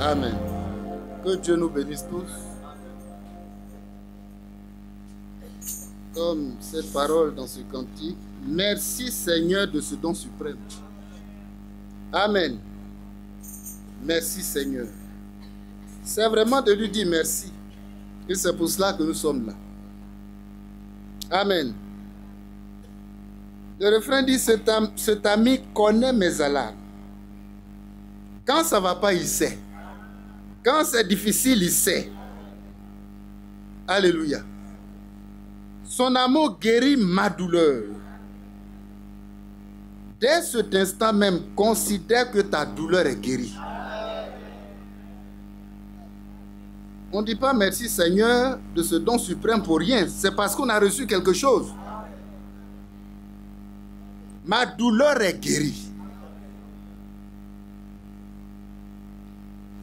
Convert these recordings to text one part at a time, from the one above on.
Amen. Que Dieu nous bénisse tous. Comme cette parole dans ce cantique, merci Seigneur de ce don suprême. Amen. Merci Seigneur. C'est vraiment de lui dire merci. Et c'est pour cela que nous sommes là. Amen. Le refrain dit, cet ami connaît mes alarmes. Quand ça ne va pas, il sait. Quand c'est difficile, il sait. Alléluia. Son amour guérit ma douleur. Dès cet instant même, considère que ta douleur est guérie. On ne dit pas merci Seigneur de ce don suprême pour rien. C'est parce qu'on a reçu quelque chose. Ma douleur est guérie.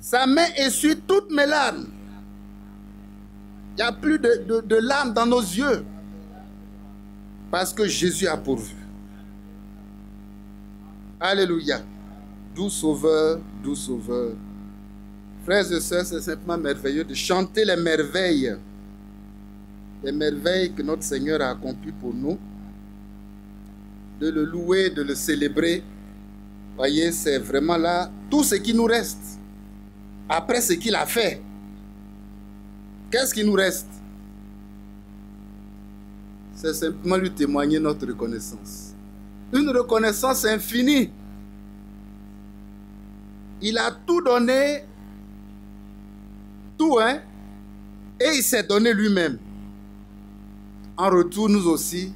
Sa main essuie toutes mes larmes. Il n'y a plus de larmes dans nos yeux. Parce que Jésus a pourvu. Alléluia. Doux Sauveur, doux Sauveur. Frères et sœurs, c'est simplement merveilleux de chanter les merveilles que notre Seigneur a accomplies pour nous, de le louer, de le célébrer. Voyez, c'est vraiment là tout ce qui nous reste. Après ce qu'il a fait, qu'est-ce qui nous reste? C'est simplement lui témoigner notre reconnaissance. Une reconnaissance infinie. Il a tout donné. Tout, hein? Et il s'est donné lui-même. En retour, nous aussi,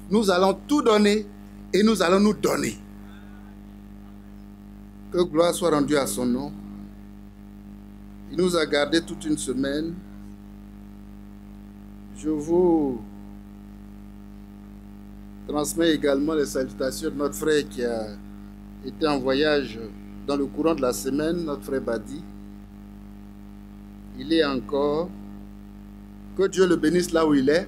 nous allons tout donner et nous allons nous donner. Que gloire soit rendue à son nom. Il nous a gardés toute une semaine. Je vous transmets également les salutations de notre frère qui a été en voyage dans le courant de la semaine, notre frère Badi. Il est encore. Que Dieu le bénisse là où il est.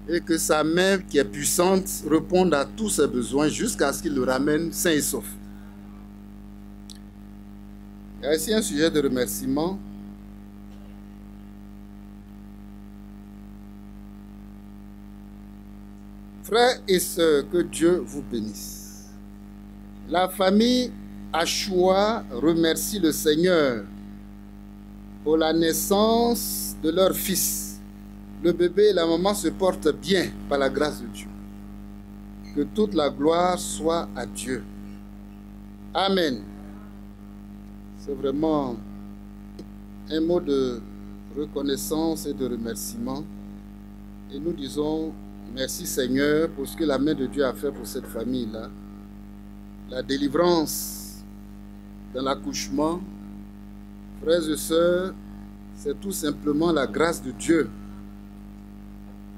Et que sa main qui est puissante réponde à tous ses besoins jusqu'à ce qu'il le ramène sain et sauf. Il y a ici un sujet de remerciement. Frères et sœurs, que Dieu vous bénisse. La famille Achoua remercie le Seigneur pour la naissance de leur fils. Le bébé et la maman se portent bien par la grâce de Dieu. Que toute la gloire soit à Dieu. Amen. C'est vraiment un mot de reconnaissance et de remerciement. Et nous disons merci Seigneur pour ce que la main de Dieu a fait pour cette famille-là. La délivrance dans l'accouchement. Frères et sœurs, c'est tout simplement la grâce de Dieu.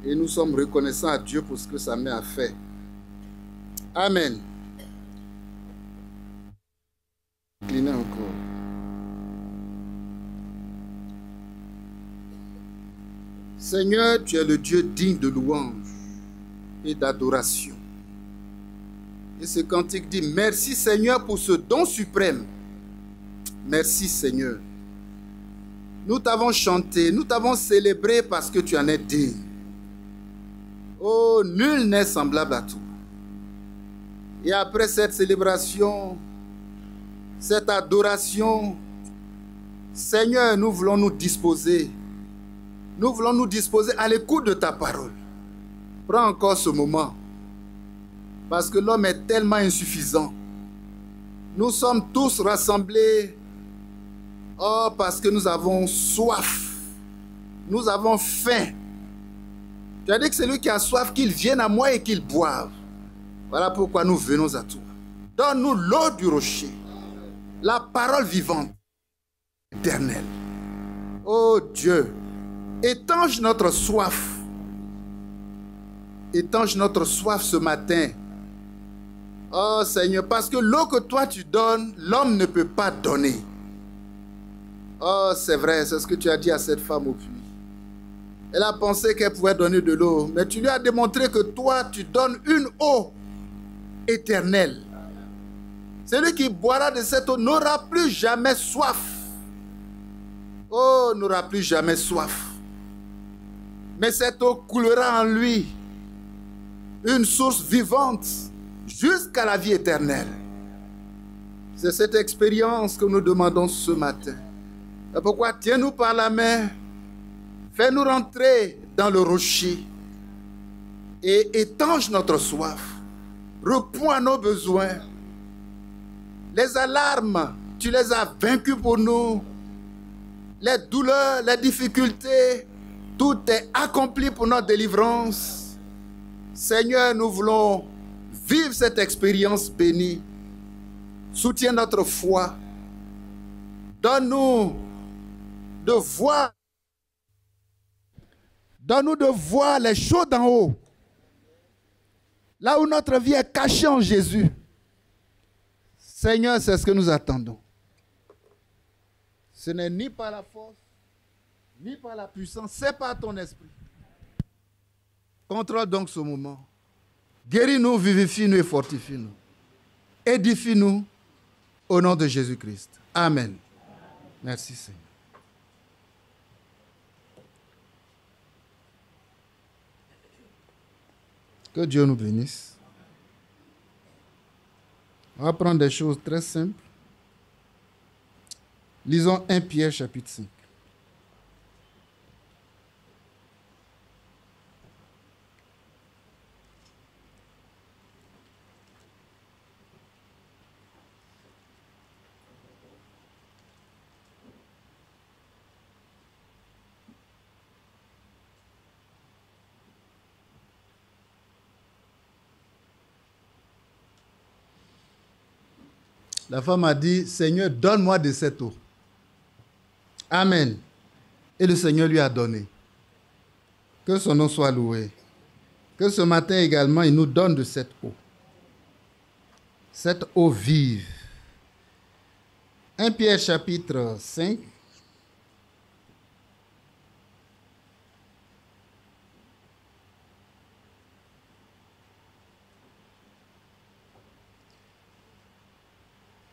Et nous sommes reconnaissants à Dieu pour ce que sa main a fait. Amen. Inclinez encore. Seigneur, tu es le Dieu digne de louange et d'adoration. Et ce cantique dit, merci Seigneur pour ce don suprême. Merci Seigneur. Nous t'avons chanté, nous t'avons célébré parce que tu en es digne. Oh, nul n'est semblable à toi. Et après cette célébration, cette adoration, Seigneur, nous voulons nous disposer. Nous voulons nous disposer à l'écoute de ta parole. Prends encore ce moment. Parce que l'homme est tellement insuffisant. Nous sommes tous rassemblés. Oh, parce que nous avons soif. Nous avons faim. Tu as dit que c'est lui qui a soif, qu'il vienne à moi et qu'il boive. Voilà pourquoi nous venons à toi. Donne-nous l'eau du rocher. La parole vivante. Éternelle. Oh Dieu. Étanche notre soif. Étanche notre soif ce matin. Oh Seigneur, parce que l'eau que toi tu donnes, l'homme ne peut pas donner. Oh, c'est vrai, c'est ce que tu as dit à cette femme au puits. Elle a pensé qu'elle pouvait donner de l'eau, mais tu lui as démontré que toi, tu donnes une eau éternelle. Celui qui boira de cette eau n'aura plus jamais soif. Oh, n'aura plus jamais soif. Mais cette eau coulera en lui une source vivante jusqu'à la vie éternelle. C'est cette expérience que nous demandons ce matin. C'est pourquoi tiens-nous par la main, fais-nous rentrer dans le rocher et étanche notre soif. Réponds à nos besoins. Les alarmes, tu les as vaincues pour nous. Les douleurs, les difficultés, tout est accompli pour notre délivrance. Seigneur, nous voulons vivre cette expérience bénie. Soutiens notre foi. Donne-nous de voir. Donne-nous de voir les choses d'en haut. Là où notre vie est cachée en Jésus. Seigneur, c'est ce que nous attendons. Ce n'est ni par la force, ni par la puissance, c'est par ton esprit. Contrôle donc ce moment. Guéris-nous, vivifie-nous et fortifie-nous. Édifie-nous au nom de Jésus-Christ. Amen. Merci Seigneur. Que Dieu nous bénisse. On va prendre des choses très simples. Lisons 1 Pierre chapitre 5. La femme a dit, Seigneur, donne-moi de cette eau. Amen. Et le Seigneur lui a donné. Que son nom soit loué. Que ce matin également, il nous donne de cette eau. Cette eau vive. 1 Pierre chapitre 5.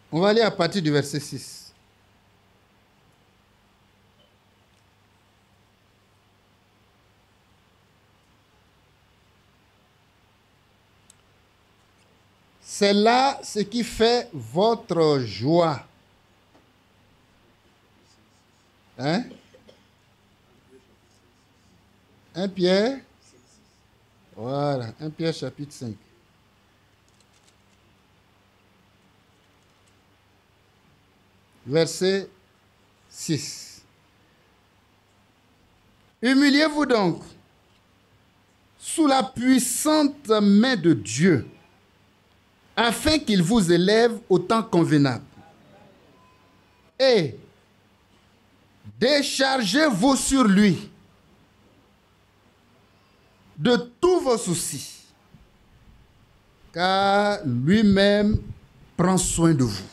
On va aller à partir du verset 6. C'est là ce qui fait votre joie. Hein? 1 Pierre. Voilà, 1 Pierre chapitre 5. Verset 6. Humiliez-vous donc sous la puissante main de Dieu, afin qu'il vous élève au temps convenable. Et déchargez-vous sur lui de tous vos soucis, car lui-même prend soin de vous.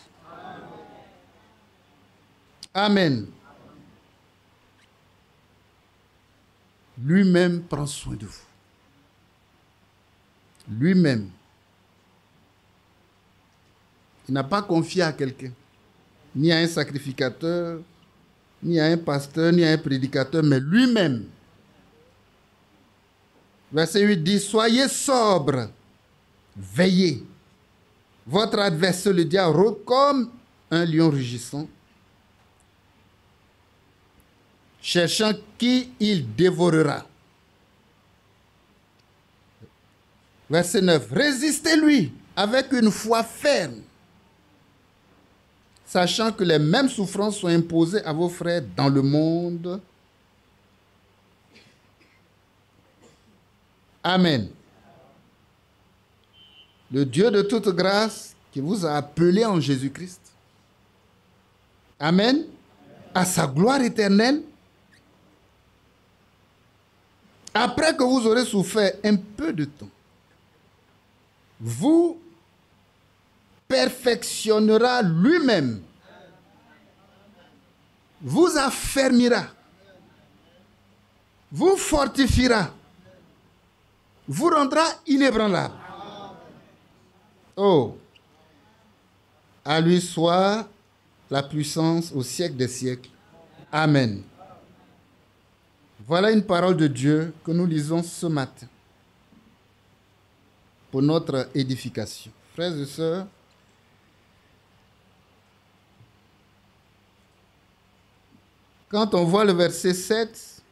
Amen. Lui-même prend soin de vous. Lui-même. Il n'a pas confié à quelqu'un, ni à un sacrificateur, ni à un pasteur, ni à un prédicateur, mais lui-même. Verset 8 dit, soyez sobres, veillez. Votre adversaire, le diable, rôde comme un lion rugissant, cherchant qui il dévorera. Verset 9. Résistez-lui avec une foi ferme, sachant que les mêmes souffrances sont imposées à vos frères dans le monde. Amen. Le Dieu de toute grâce qui vous a appelé en Jésus-Christ. Amen. À sa gloire éternelle. Après que vous aurez souffert un peu de temps, vous perfectionnera lui-même, vous affermira, vous fortifiera, vous rendra inébranlable. Oh! À lui soit la puissance au siècle des siècles. Amen. Voilà une parole de Dieu que nous lisons ce matin pour notre édification. Frères et sœurs, quand on voit le verset 7,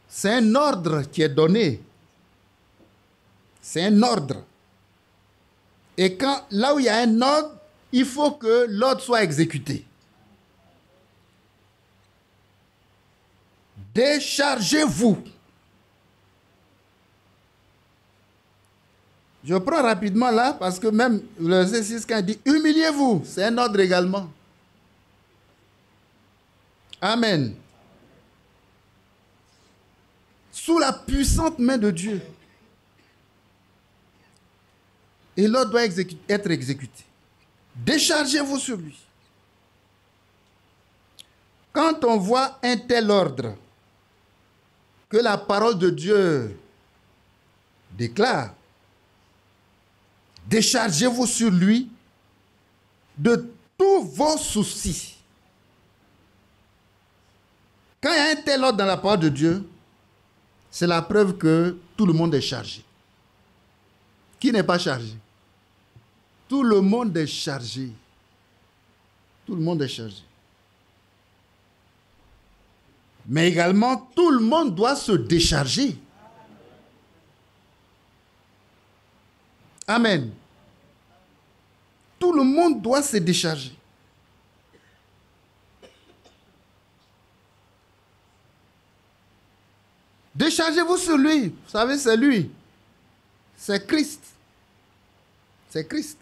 c'est un ordre qui est donné. C'est un ordre. Et là où il y a un ordre, il faut que l'ordre soit exécuté. Déchargez-vous. Je prends rapidement là parce que même le verset 6 quand il dit humiliez-vous, c'est un ordre également. Amen. Sous la puissante main de Dieu. Et l'ordre doit être exécuté. Déchargez-vous sur lui. Quand on voit un tel ordre que la parole de Dieu déclare, déchargez-vous sur lui de tous vos soucis. Quand il y a un tel ordre dans la parole de Dieu, c'est la preuve que tout le monde est chargé. Qui n'est pas chargé? Tout le monde est chargé. Tout le monde est chargé. Mais également, tout le monde doit se décharger. Amen. Tout le monde doit se décharger. Déchargez-vous sur lui. Vous savez, c'est lui. C'est Christ. C'est Christ.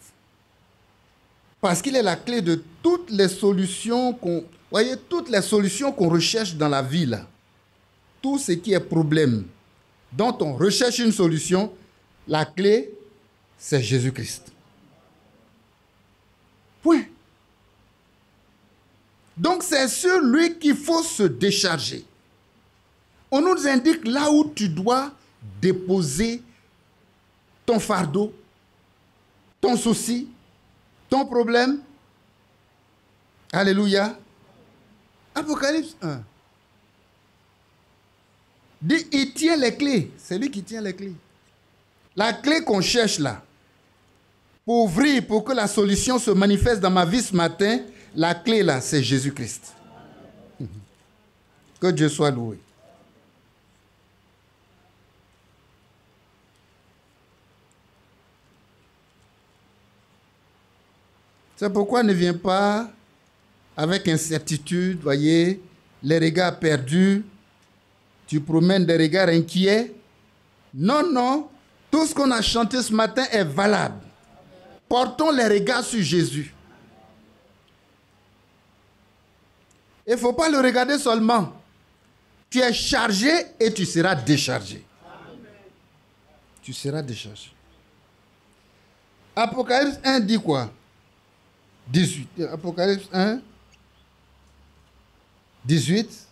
Parce qu'il est la clé de toutes les solutions toutes les solutions qu'on recherche dans la vie là. Tout ce qui est problème dont on recherche une solution, la clé, c'est Jésus-Christ. Point. Donc c'est sur lui qu'il faut se décharger. On nous indique là où tu dois déposer ton fardeau, ton souci, ton problème. Alléluia. Apocalypse 1. Dit, il tient les clés. C'est lui qui tient les clés. La clé qu'on cherche là, pour ouvrir, pour que la solution se manifeste dans ma vie ce matin, la clé là, c'est Jésus-Christ. Que Dieu soit loué. C'est pourquoi ne viens pas avec incertitude, voyez, les regards perdus, tu promènes des regards inquiets. Non, non, tout ce qu'on a chanté ce matin est valable. Portons les regards sur Jésus. Il ne faut pas le regarder seulement. Tu es chargé et tu seras déchargé. Tu seras déchargé. Apocalypse 1 dit quoi? 18. Apocalypse 1, 18.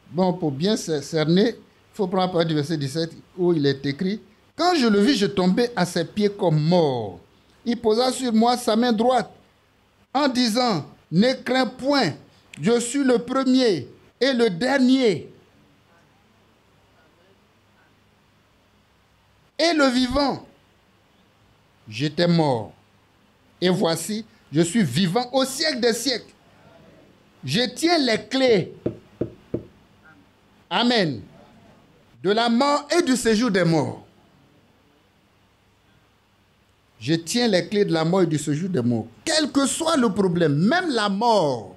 Bon, pour bien cerner, il faut prendre à partir du verset 17 où il est écrit « Quand je le vis, je tombais à ses pieds comme mort. Il posa sur moi sa main droite en disant « Ne crains point, je suis le premier et le dernier et le vivant. J'étais mort. Et voici, je suis vivant au siècle des siècles. Je tiens les clés. Amen. De la mort et du séjour des morts. Je tiens les clés de la mort et du séjour des morts. Quel que soit le problème, même la mort.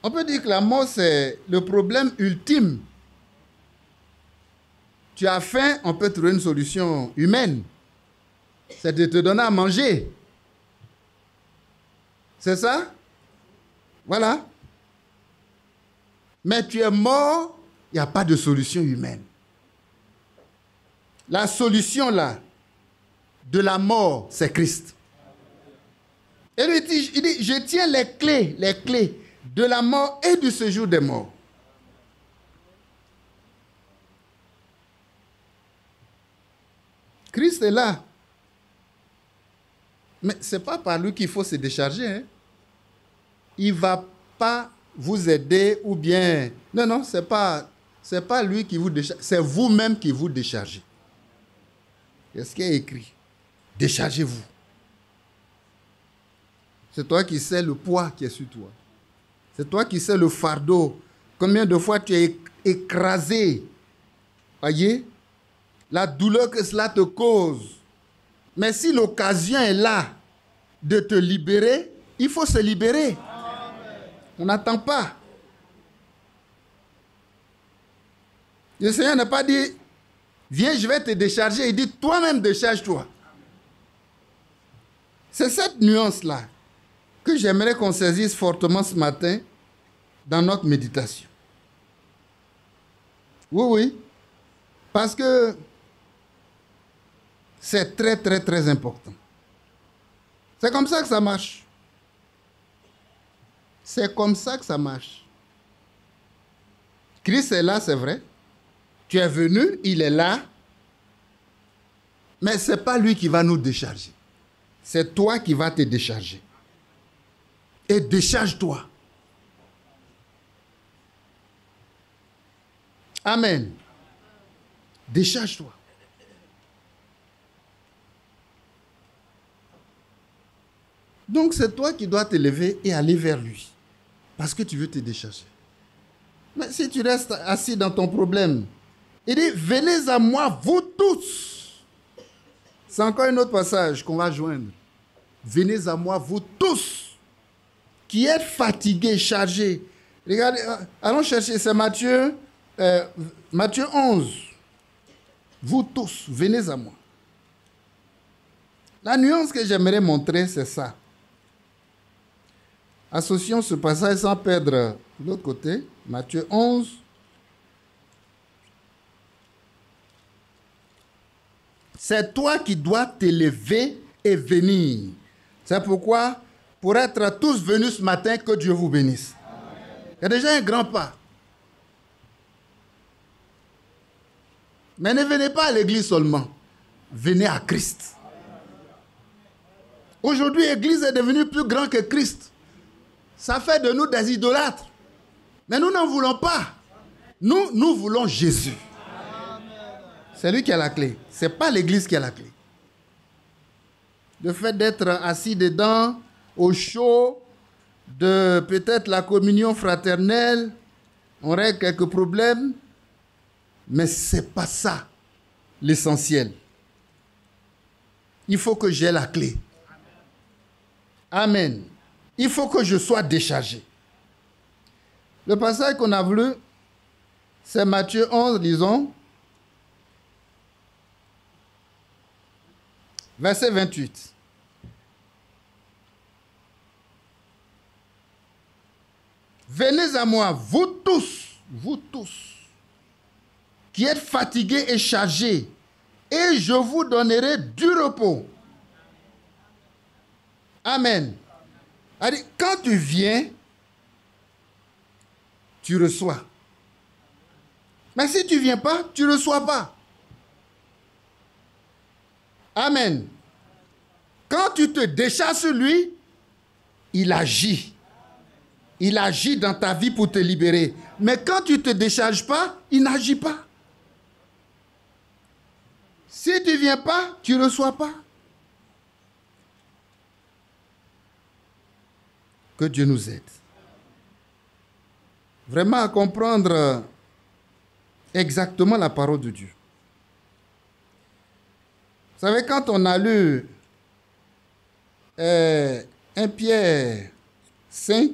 On peut dire que la mort, c'est le problème ultime. Tu as faim, on peut trouver une solution humaine. C'est de te donner à manger. C'est ça? Voilà. Mais tu es mort, il n'y a pas de solution humaine. La solution là, de la mort, c'est Christ. Et lui dit, il dit, je tiens les clés de la mort et du séjour des morts. Christ est là. Mais ce n'est pas par lui qu'il faut se décharger. Hein. Il ne va pas vous aider ou bien... Non, ce n'est pas lui qui vous décharge. C'est vous-même qui vous déchargez. Qu'est-ce qui est écrit? Déchargez-vous. C'est toi qui sais le poids qui est sur toi. C'est toi qui sais le fardeau. Combien de fois tu es écrasé. Voyez? La douleur que cela te cause. Mais si l'occasion est là de te libérer, il faut se libérer. On n'attend pas. Le Seigneur n'a pas dit, viens, je vais te décharger. Il dit, toi-même décharge-toi. C'est cette nuance-là que j'aimerais qu'on saisisse fortement ce matin dans notre méditation. Oui. Parce que c'est très, très, très important. C'est comme ça que ça marche. C'est comme ça que ça marche. Christ est là, c'est vrai. Tu es venu, il est là. Mais ce n'est pas lui qui va nous décharger. C'est toi qui vas te décharger. Et décharge-toi. Amen. Décharge-toi. Donc c'est toi qui dois te lever et aller vers lui. Parce que tu veux te décharger. Mais si tu restes assis dans ton problème, il dit, venez à moi, vous tous. C'est encore un autre passage qu'on va joindre. Venez à moi, vous tous, qui êtes fatigués, chargés. Regardez, allons chercher, c'est Matthieu 11. Vous tous, venez à moi. La nuance que j'aimerais montrer, c'est ça. Associons ce passage sans perdre l'autre côté. Matthieu 11. C'est toi qui dois t'élever et venir. C'est pourquoi, pour être tous venus ce matin, que Dieu vous bénisse. Il y a déjà un grand pas. Mais ne venez pas à l'église seulement. Venez à Christ. Aujourd'hui, l'église est devenue plus grande que Christ. Ça fait de nous des idolâtres. Mais nous n'en voulons pas. Nous voulons Jésus. C'est lui qui a la clé. Ce n'est pas l'église qui a la clé. Le fait d'être assis dedans, au chaud, de peut-être la communion fraternelle, on règle quelques problèmes. Mais ce n'est pas ça l'essentiel. Il faut que j'ai la clé. Amen. Il faut que je sois déchargé. Le passage qu'on a lu, c'est Matthieu 11, disons, verset 28. Venez à moi, vous tous, qui êtes fatigués et chargés, et je vous donnerai du repos. Amen. C'est-à-dire, quand tu viens, tu reçois. Mais si tu ne viens pas, tu ne reçois pas. Amen. Quand tu te décharges sur lui, il agit. Il agit dans ta vie pour te libérer. Mais quand tu ne te décharges pas, il n'agit pas. Si tu ne viens pas, tu ne reçois pas. Que Dieu nous aide. Vraiment à comprendre exactement la parole de Dieu. Vous savez, quand on a lu 1 Pierre 5,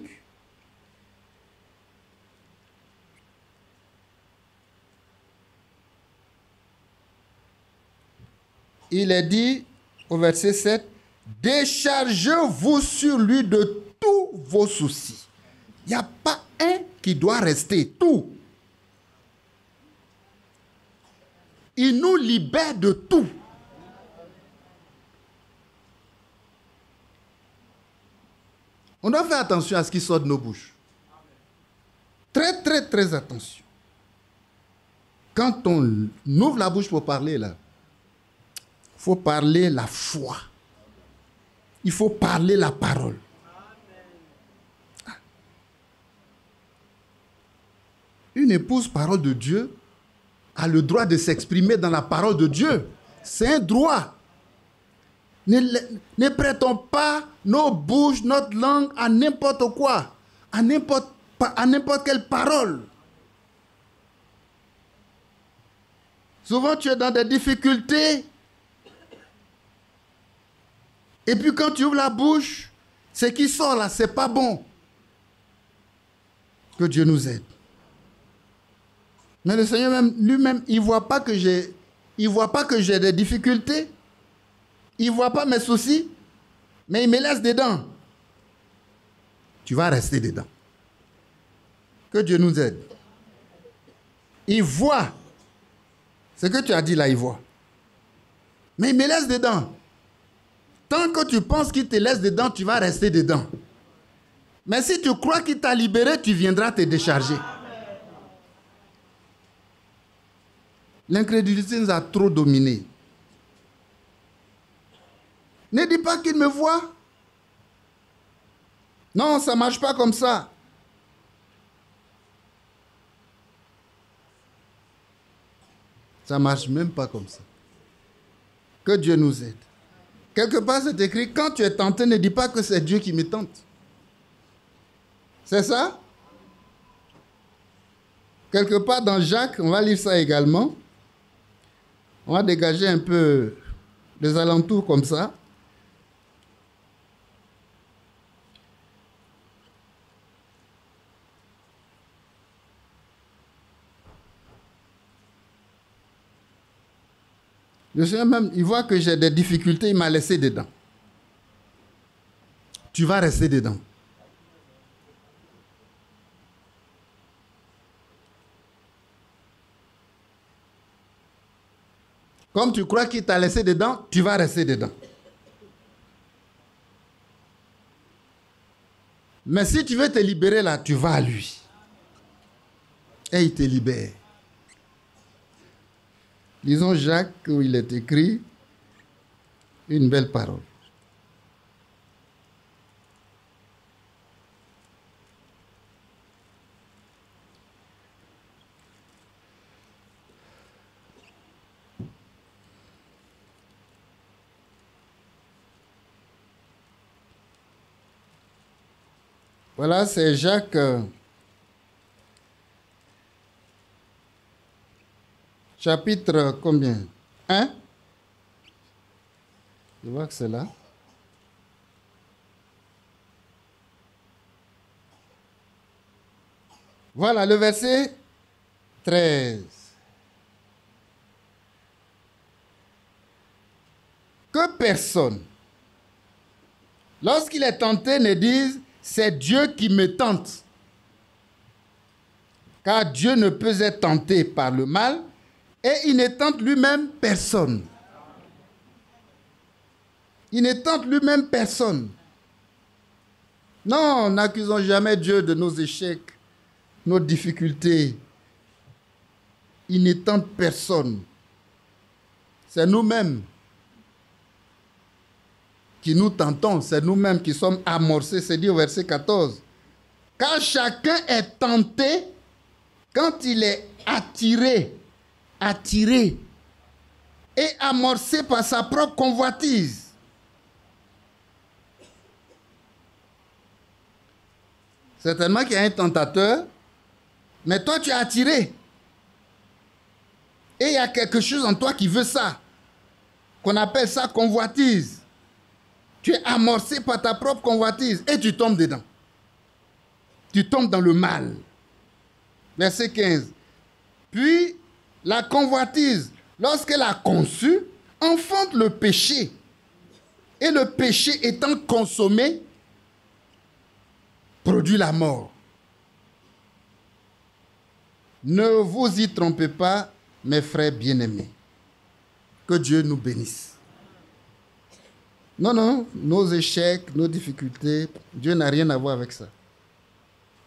il est dit au verset 7, « Déchargez-vous sur lui de tous vos soucis. » Il n'y a pas un qui doit rester, tout. Il nous libère de tout. On doit faire attention à ce qui sort de nos bouches. très très attention. Quand on ouvre la bouche pour parler, là, il faut parler la foi. Il faut parler la parole. Une épouse parole de Dieu a le droit de s'exprimer dans la parole de Dieu. C'est un droit. Ne prêtons pas nos bouches, notre langue à n'importe quoi, à n'importe quelle parole. Souvent, tu es dans des difficultés. Et puis quand tu ouvres la bouche, ce qui sort là, c'est pas bon. Que Dieu nous aide. Mais le Seigneur même, lui-même, il ne voit pas que j'ai des difficultés. Il ne voit pas mes soucis. Mais il me laisse dedans. Tu vas rester dedans. Que Dieu nous aide. Il voit. Ce que tu as dit là, il voit. Mais il me laisse dedans. Tant que tu penses qu'il te laisse dedans, tu vas rester dedans. Mais si tu crois qu'il t'a libéré, tu viendras te décharger. L'incrédulité nous a trop dominés. Ne dis pas qu'il me voit. Non, ça ne marche pas comme ça. Ça ne marche même pas comme ça. Que Dieu nous aide. Quelque part, c'est écrit, quand tu es tenté, ne dis pas que c'est Dieu qui me tente. C'est ça? Quelque part dans Jacques, on va lire ça également. On va dégager un peu les alentours comme ça. Le Seigneur même, il voit que j'ai des difficultés, il m'a laissé dedans. Tu vas rester dedans. Comme tu crois qu'il t'a laissé dedans, tu vas rester dedans. Mais si tu veux te libérer là, tu vas à lui. Et il te libère. Lisons Jacques où il est écrit une belle parole. Voilà, c'est Jacques chapitre combien? 1. Je vois que c'est là. Voilà le verset 13. Que personne, lorsqu'il est tenté, ne dise « c'est Dieu qui me tente ». Car Dieu ne peut être tenté par le mal et il ne tente lui-même personne. Il ne tente lui-même personne. Non, n'accusons jamais Dieu de nos échecs, nos difficultés. Il ne tente personne. C'est nous-mêmes qui nous tentons, c'est nous-mêmes qui sommes amorcés, c'est dit au verset 14. Car chacun est tenté quand il est attiré et amorcé par sa propre convoitise. Certainement qu'il y a un tentateur, mais toi tu es attiré. Et il y a quelque chose en toi qui veut ça, qu'on appelle ça convoitise. Tu es amorcé par ta propre convoitise et tu tombes dedans. Tu tombes dans le mal. Verset 15. Puis la convoitise, lorsqu'elle a conçu, enfante le péché. Et le péché étant consommé, produit la mort. Ne vous y trompez pas, mes frères bien-aimés. Que Dieu nous bénisse. Non, non, nos échecs, nos difficultés, Dieu n'a rien à voir avec ça.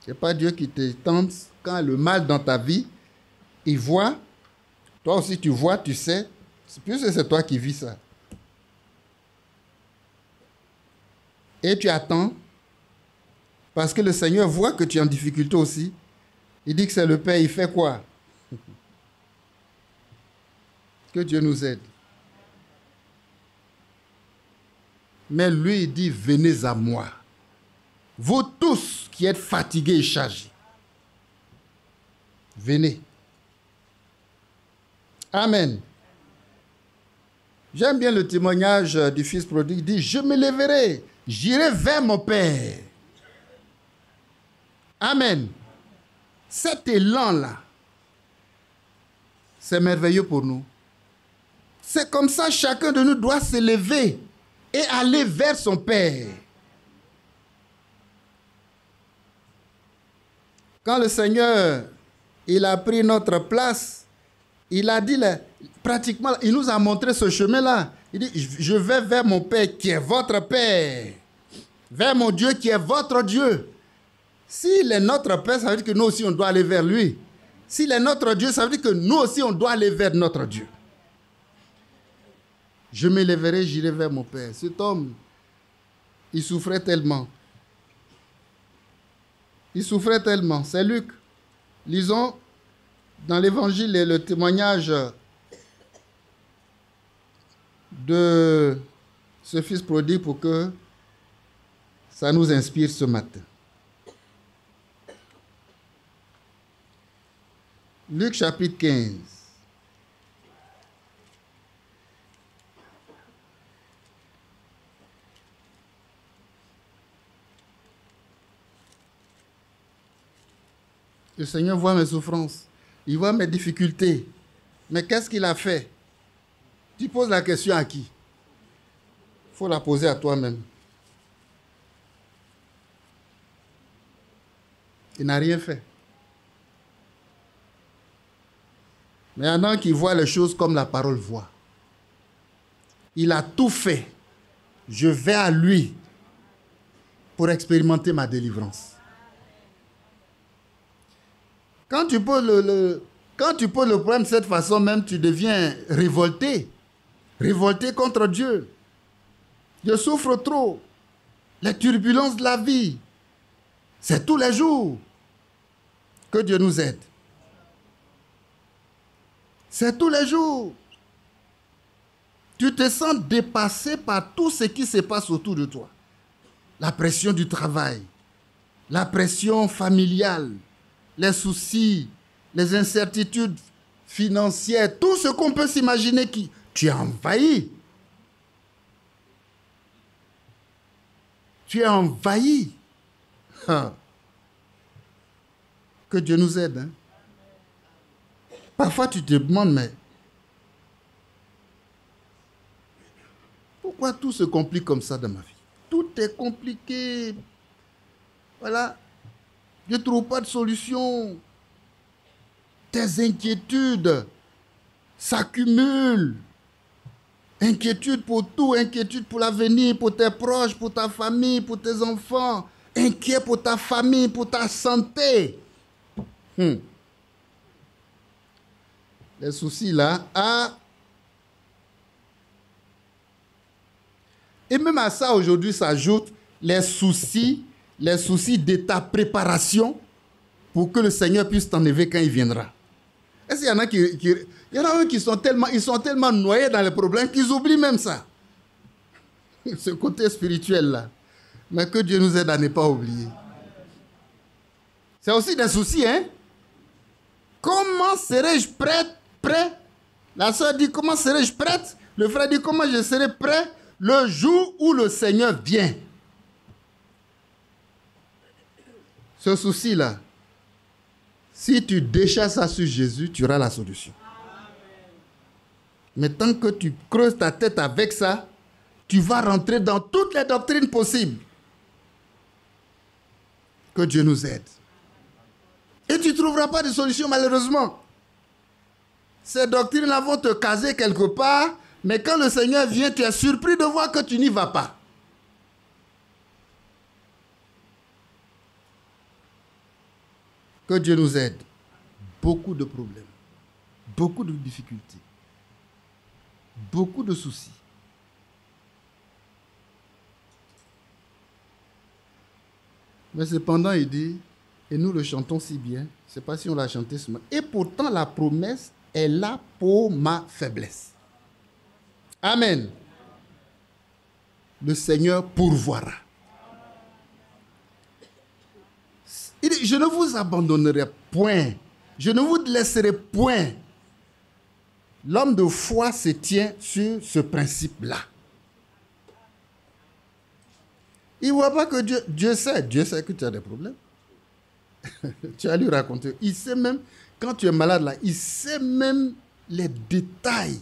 Ce n'est pas Dieu qui te tente quand le mal dans ta vie, il voit, toi aussi tu vois, tu sais, puisque c'est toi qui vis ça. Et tu attends, parce que le Seigneur voit que tu es en difficulté aussi. Il dit que c'est le Père, il fait quoi? Que Dieu nous aide. Mais lui, il dit, venez à moi. Vous tous qui êtes fatigués et chargés. Venez. Amen. J'aime bien le témoignage du fils prodigue. Il dit, je me lèverai, j'irai vers mon Père. Amen. Cet élan-là, c'est merveilleux pour nous. C'est comme ça, chacun de nous doit se lever et aller vers son Père. Quand le Seigneur, il a pris notre place, il a dit, pratiquement, il nous a montré ce chemin-là. Il dit, je vais vers mon Père qui est votre Père. Vers mon Dieu qui est votre Dieu. S'il est notre Père, ça veut dire que nous aussi, on doit aller vers lui. S'il est notre Dieu, ça veut dire que nous aussi, on doit aller vers notre Dieu. Je me lèverai, j'irai vers mon Père. Cet homme, il souffrait tellement. Il souffrait tellement. C'est Luc. Lisons dans l'Évangile le témoignage de ce fils prodigue pour que ça nous inspire ce matin. Luc chapitre 15. Le Seigneur voit mes souffrances, il voit mes difficultés. Mais qu'est-ce qu'il a fait? Tu poses la question à qui? Il faut la poser à toi-même. Il n'a rien fait. Mais maintenant qu'il voit les choses comme la parole voit. Il a tout fait. Je vais à lui pour expérimenter ma délivrance. Quand tu poses le problème de cette façon même, tu deviens révolté. Révolté contre Dieu. Je souffre trop. Les turbulences de la vie. C'est tous les jours. Que Dieu nous aide. C'est tous les jours. Tu te sens dépassé par tout ce qui se passe autour de toi. La pression du travail, la pression familiale, les soucis, les incertitudes financières, tout ce qu'on peut s'imaginer qui... Tu es envahi. Tu es envahi. Que Dieu nous aide. Hein? Parfois, tu te demandes, mais pourquoi tout se complique comme ça dans ma vie? Tout est compliqué. Voilà. Je ne trouve pas de solution. Tes inquiétudes s'accumulent. Inquiétude pour tout, inquiétude pour l'avenir, pour tes proches, pour ta famille, pour tes enfants. Inquiet pour ta famille, pour ta santé. Les soucis là, et même à ça aujourd'hui s'ajoutent les soucis de ta préparation pour que le Seigneur puisse t'enlever quand il viendra. Est-ce qu'il y en a il y en a eux qui sont tellement noyés dans les problèmes qu'ils oublient même ça. Ce côté spirituel là. Mais que Dieu nous aide à ne pas oublier. C'est aussi des soucis, hein. Comment serai-je prêt? La soeur dit, comment serai-je prête? Le frère dit, comment je serai prêt le jour où le Seigneur vient? Ce souci-là, si tu déchasses ça sur Jésus, tu auras la solution. Mais tant que tu creuses ta tête avec ça, tu vas rentrer dans toutes les doctrines possibles. Que Dieu nous aide. Et tu ne trouveras pas de solution malheureusement. Ces doctrines-là vont te caser quelque part, mais quand le Seigneur vient, tu es surpris de voir que tu n'y vas pas. Que Dieu nous aide. Beaucoup de problèmes, beaucoup de difficultés, beaucoup de soucis. Mais cependant, il dit, et nous le chantons si bien, je ne sais pas si on l'a chanté ce matin, et pourtant la promesse est là pour ma faiblesse. Amen. Le Seigneur pourvoira. Il dit, je ne vous abandonnerai point. Je ne vous laisserai point. L'homme de foi se tient sur ce principe-là. Il ne voit pas que Dieu sait que tu as des problèmes. Tu as lui raconter. Il sait même, quand tu es malade là, il sait même les détails.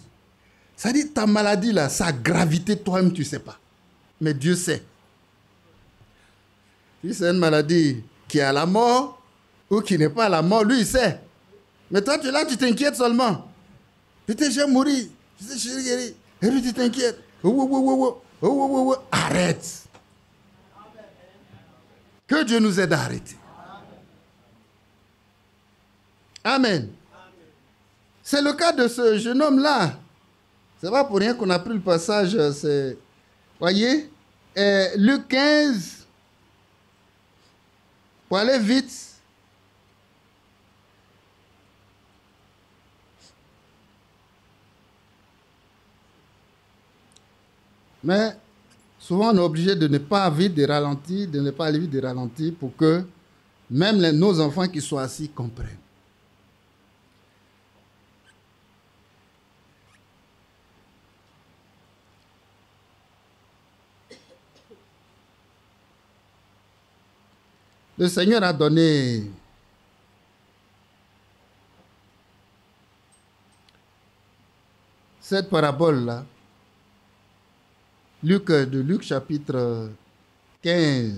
Ça dit, ta maladie là, sa gravité, toi-même, tu ne sais pas. Mais Dieu sait. Si c'est une maladie qui est à la mort ou qui n'est pas à la mort, lui, il sait. Mais toi, tu es là, tu t'inquiètes seulement. Putain, j'ai mouru. Je suis guéri. Et puis, tu t'inquiètes. Arrête. Que Dieu nous aide à arrêter. Amen. C'est le cas de ce jeune homme-là. C'est pas pour rien qu'on a pris le passage. Voyez, Luc 15. Pour aller vite. Mais souvent, on est obligé de ne pas vite des ralentis, de ne pas aller vite des ralentis pour que même nos enfants qui sont assis comprennent. Le Seigneur a donné cette parabole-là. De Luc chapitre 15.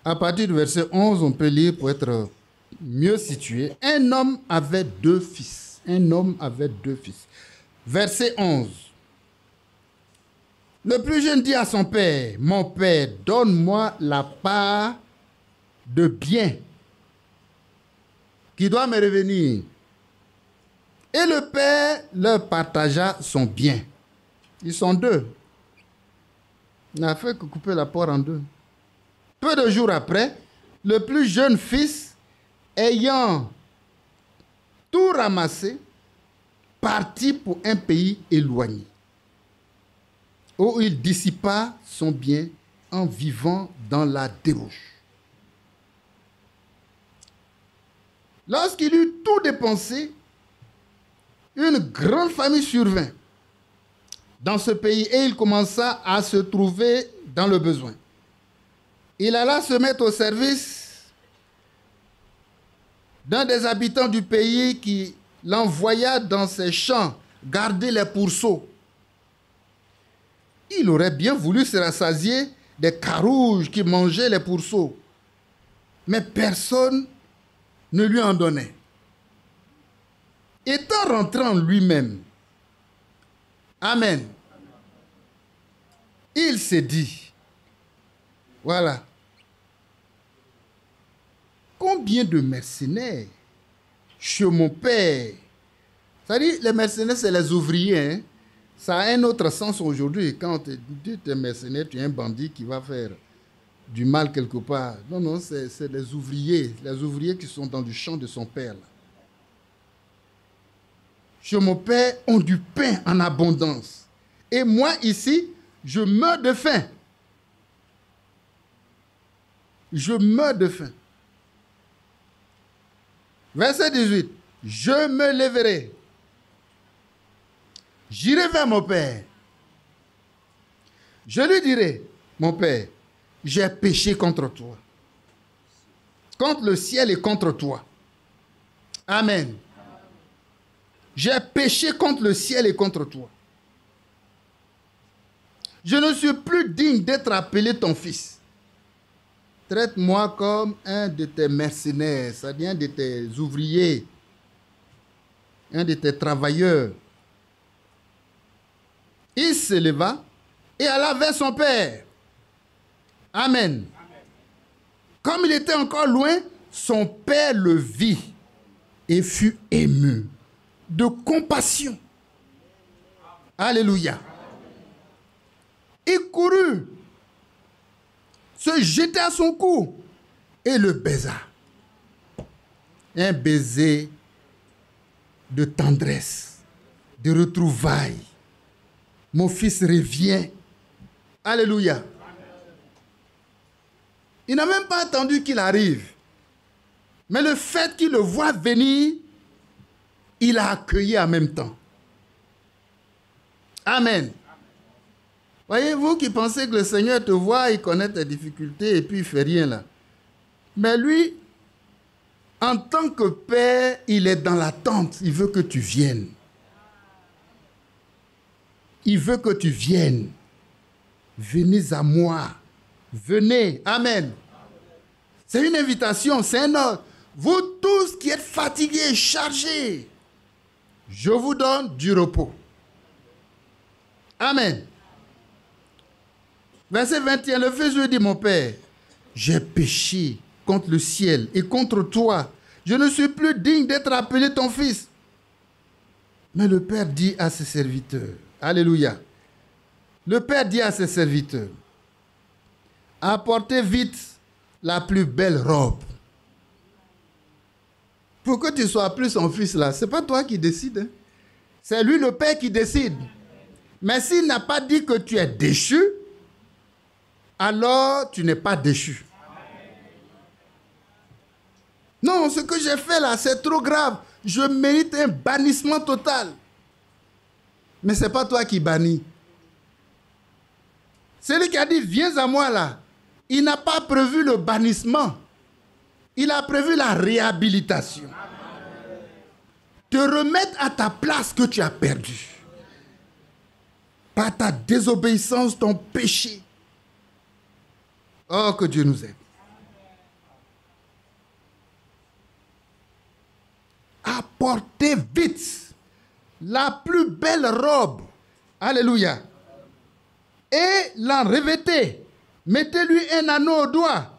À partir du verset 11, on peut lire pour être mieux situé. Un homme avait 2 fils. Un homme avait 2 fils. Verset 11. Le plus jeune dit à son père, « Mon père, donne-moi la part de bien qui doit me revenir. » Et le père leur partagea son bien. Ils sont 2. Il n'a fait que couper la porte en 2. Peu de jours après, le plus jeune fils, ayant tout ramassé, partit pour un pays éloigné, où il dissipa son bien en vivant dans la débauche. Lorsqu'il eut tout dépensé, une grande famille survint dans ce pays et il commença à se trouver dans le besoin. Il alla se mettre au service d'un des habitants du pays qui l'envoya dans ses champs garder les pourceaux. Il aurait bien voulu se rassasier des carouges qui mangeaient les pourceaux, mais personne ne lui en donnait. Étant rentré en lui-même, Amen, il s'est dit, voilà, combien de mercenaires chez mon père. C'est-à-dire, les mercenaires, c'est les ouvriers. Hein? Ça a un autre sens aujourd'hui. Quand tu es mercenaire, tu es un bandit qui va faire du mal quelque part. Non, non, c'est les ouvriers qui sont dans le champ de son père. Là. Chez mon père, ont du pain en abondance. Et moi, ici, je meurs de faim. Je meurs de faim. Verset 18. Je me lèverai. J'irai vers mon père. Je lui dirai, mon père, j'ai péché contre toi. Contre le ciel et contre toi. Amen. J'ai péché contre le ciel et contre toi. Je ne suis plus digne d'être appelé ton fils. Traite-moi comme un de tes mercenaires, c'est-à-dire un de tes ouvriers, un de tes travailleurs. Il se leva et alla vers son père. Amen. Comme il était encore loin, son père le vit et fut ému de compassion. Alléluia. Il courut, se jeta à son cou et le baisa. Un baiser de tendresse, de retrouvailles. Mon fils revient. Alléluia. Il n'a même pas attendu qu'il arrive. Mais le fait qu'il le voit venir, il l'a accueilli en même temps. Amen. Voyez-vous qui pensez que le Seigneur te voit, il connaît tes difficultés et puis il ne fait rien là. Mais lui, en tant que père, il est dans l'attente. Il veut que tu viennes. Il veut que tu viennes. Venez à moi. Venez. Amen. C'est une invitation, c'est un ordre. Vous tous qui êtes fatigués, chargés, je vous donne du repos. Amen. Verset 21, le fils lui dit, mon père, j'ai péché contre le ciel et contre toi. Je ne suis plus digne d'être appelé ton fils. Mais le père dit à ses serviteurs, alléluia, le père dit à ses serviteurs, apportez vite la plus belle robe. Pour que tu sois plus son fils là, ce n'est pas toi qui décides. Hein? C'est lui le père qui décide. Mais s'il n'a pas dit que tu es déchu, alors tu n'es pas déchu. Non, ce que j'ai fait là, c'est trop grave. Je mérite un bannissement total. Mais ce n'est pas toi qui bannis. Celui qui a dit, viens à moi là, il n'a pas prévu le bannissement. Il a prévu la réhabilitation. Te remettre à ta place que tu as perdue. Par ta désobéissance, ton péché. Oh, que Dieu nous aide. Apportez vite la plus belle robe. Alléluia. Et l'en revêtez. Mettez-lui un anneau au doigt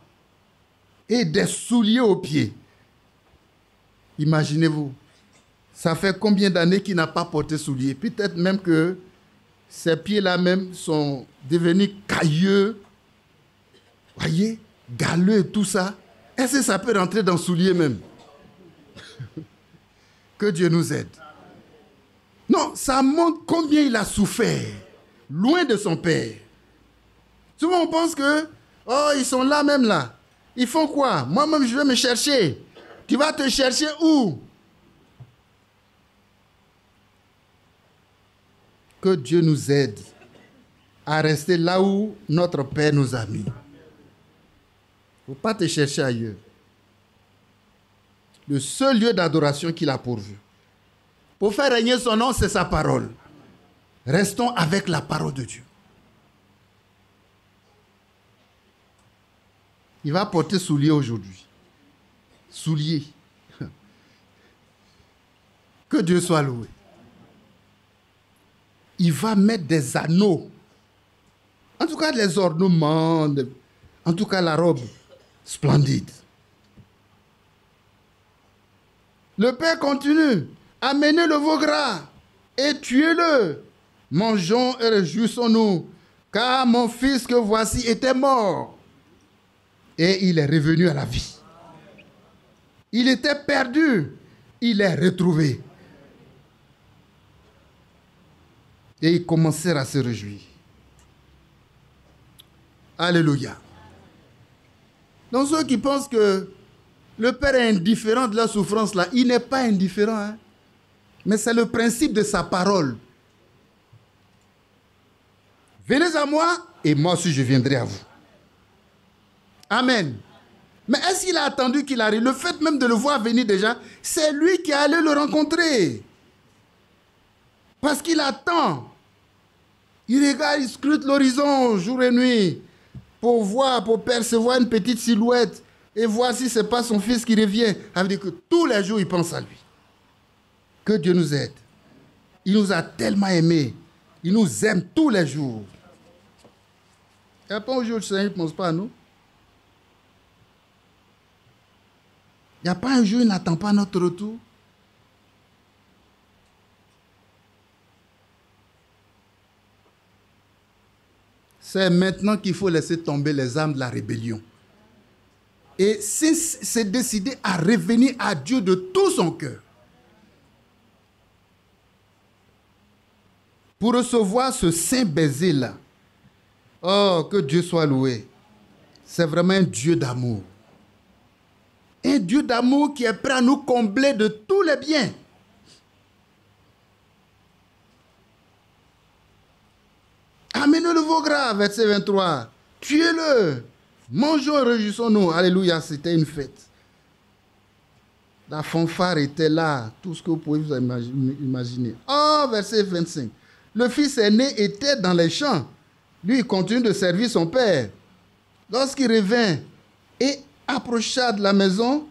et des souliers aux pieds. Imaginez-vous, ça fait combien d'années qu'il n'a pas porté souliers? Peut-être même que ses pieds-là même sont devenus cailleux, voyez, galeux et tout ça. Est-ce que ça peut rentrer dans le soulier même? Que Dieu nous aide. Non, ça montre combien il a souffert, loin de son père. Souvent on pense que, oh, ils sont là même là. Ils font quoi? Moi-même, je vais me chercher. Tu vas te chercher où? Que Dieu nous aide à rester là où notre Père nous a mis. Il ne faut pas te chercher ailleurs. Le seul lieu d'adoration qu'il a pourvu. Pour faire régner son nom, c'est sa parole. Restons avec la parole de Dieu. Il va porter souliers aujourd'hui. Souliers. Que Dieu soit loué. Il va mettre des anneaux. En tout cas, les ornements. En tout cas, la robe splendide. Le Père continue. Amenez le veau gras et tuez-le. Mangeons et réjouissons-nous. Car mon fils que voici était mort. Et il est revenu à la vie. Il était perdu. Il est retrouvé. Et ils commencèrent à se réjouir. Alléluia. Donc ceux qui pensent que le Père est indifférent de la souffrance là, il n'est pas indifférent. Hein? Mais c'est le principe de sa parole. Venez à moi et moi aussi je viendrai à vous. Amen. Mais est-ce qu'il a attendu qu'il arrive? Le fait même de le voir venir déjà, c'est lui qui est allé le rencontrer. Parce qu'il attend. Il regarde, il scrute l'horizon jour et nuit pour voir, pour percevoir une petite silhouette et voir si ce n'est pas son fils qui revient. Ça veut dire que tous les jours, il pense à lui. Que Dieu nous aide. Il nous a tellement aimés. Il nous aime tous les jours. Et après, aujourd'hui, le Seigneur ne pense pas à nous. Il n'y a pas un jour, il n'attend pas notre retour. C'est maintenant qu'il faut laisser tomber les armes de la rébellion. Et c'est décider à revenir à Dieu de tout son cœur. Pour recevoir ce saint baiser-là. Oh, que Dieu soit loué. C'est vraiment un Dieu d'amour. Un Dieu d'amour qui est prêt à nous combler de tous les biens. Amenez le veau gras, verset 23. Tuez-le. Mangeons et réjouissons-nous. Alléluia, c'était une fête. La fanfare était là. Tout ce que vous pouvez vous imaginer. Oh, verset 25. Le fils aîné était dans les champs. Lui, il continue de servir son père. Lorsqu'il revint et approcha de la maison,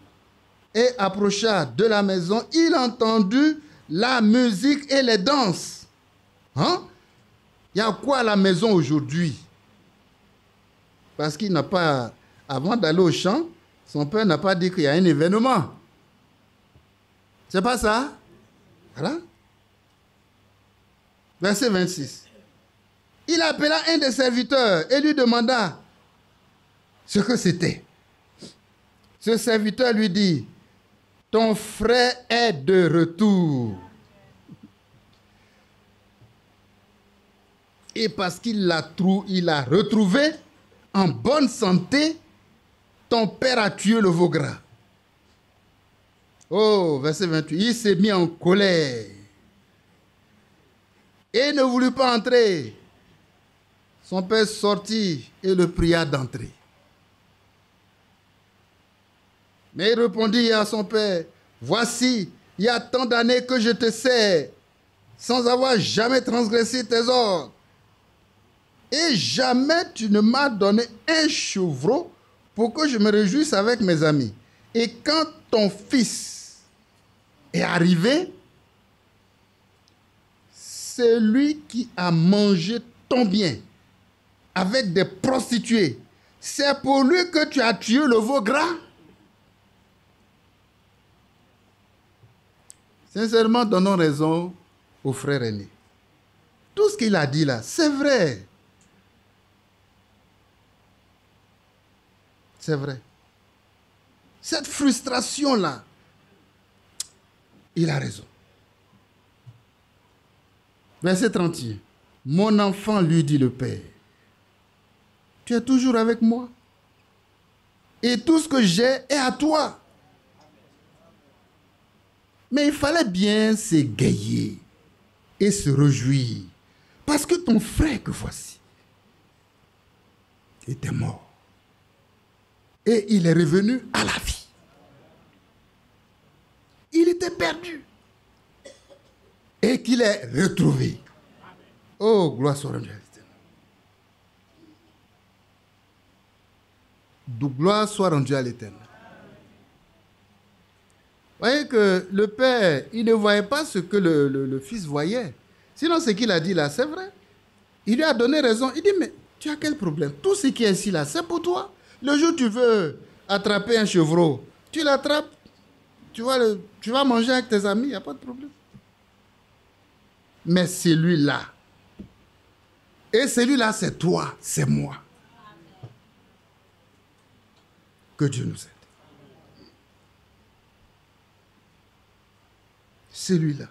il entendit la musique et les danses. Hein? Il y a quoi à la maison aujourd'hui? Parce qu'il n'a pas, avant d'aller au champ, son père n'a pas dit qu'il y a un événement. C'est pas ça? Voilà. Verset 26. Il appela un des serviteurs et lui demanda ce que c'était. Ce serviteur lui dit, ton frère est de retour. Et parce qu'il l'a retrouvé en bonne santé, ton père a tué le veau gras. Oh, verset 28. Il s'est mis en colère et ne voulut pas entrer. Son père sortit et le pria d'entrer. Mais il répondit à son père, voici, il y a tant d'années que je te sers, sans avoir jamais transgressé tes ordres. Et jamais tu ne m'as donné un chevreau pour que je me réjouisse avec mes amis. Et quand ton fils est arrivé, c'est lui qui a mangé ton bien avec des prostituées. C'est pour lui que tu as tué le veau gras. Sincèrement, donnons raison au frère aîné. Tout ce qu'il a dit là, c'est vrai. C'est vrai. Cette frustration-là, il a raison. Verset 31. Mon enfant, lui dit le père, tu es toujours avec moi. Et tout ce que j'ai est à toi. Mais il fallait bien s'égayer et se réjouir. Parce que ton frère que voici était mort. Et il est revenu à la vie. Il était perdu. Et qu'il est retrouvé. Oh, gloire soit rendue à l'Éternel. Gloire soit rendue à l'Éternel. Vous voyez que le père, il ne voyait pas ce que le fils voyait. Sinon, ce qu'il a dit là, c'est vrai. Il lui a donné raison. Il dit, mais tu as quel problème? Tout ce qui est ici là, c'est pour toi. Le jour où tu veux attraper un chevreau, tu l'attrapes, tu vas manger avec tes amis, il n'y a pas de problème. Mais celui-là, et celui-là, c'est toi, c'est moi. Que Dieu nous aide. Celui-là.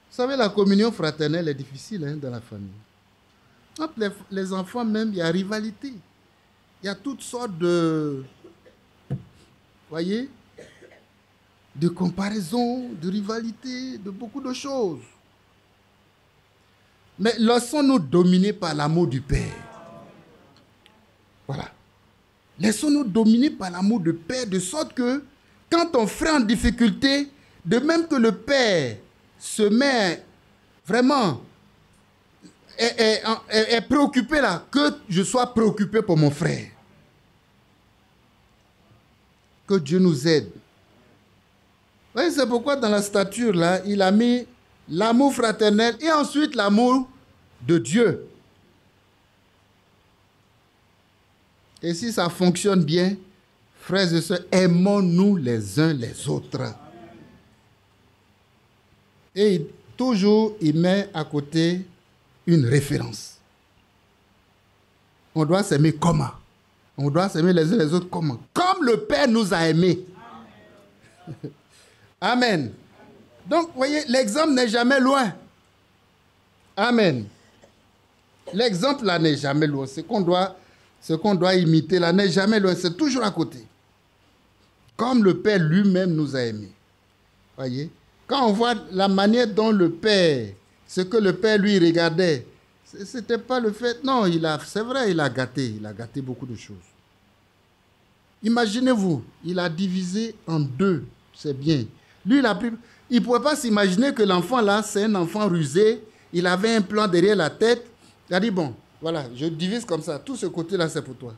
Vous savez, la communion fraternelle est difficile dans la famille. Entre les enfants même, il y a rivalité. Il y a toutes sortes de... voyez, de comparaisons, de rivalité, de beaucoup de choses. Mais laissons-nous dominer par l'amour du Père. Voilà. Laissons-nous dominer par l'amour du Père, de sorte que quand ton frère est en difficulté, de même que le Père se met vraiment, est préoccupé là, que je sois préoccupé pour mon frère. Que Dieu nous aide. Oui, c'est pourquoi dans la stature là, il a mis l'amour fraternel et ensuite l'amour de Dieu. Et si ça fonctionne bien, Frères et sœurs, aimons-nous les uns les autres. Et toujours, il met à côté une référence. On doit s'aimer comment? On doit s'aimer les uns les autres comment? Comme le Père nous a aimés. Amen. Donc, vous voyez, l'exemple n'est jamais loin. Amen. L'exemple là n'est jamais loin. Ce qu'on doit imiter là n'est jamais loin. C'est toujours à côté. Comme le Père lui-même nous a aimés. Voyez? Quand on voit la manière dont le Père, ce que le Père lui regardait, ce n'était pas le fait. Non, c'est vrai, il a gâté beaucoup de choses. Imaginez-vous, il a divisé en deux, c'est bien. Lui, il ne pouvait pas s'imaginer que l'enfant là, c'est un enfant rusé, il avait un plan derrière la tête. Il a dit, bon, voilà, je divise comme ça, tout ce côté-là, c'est pour toi.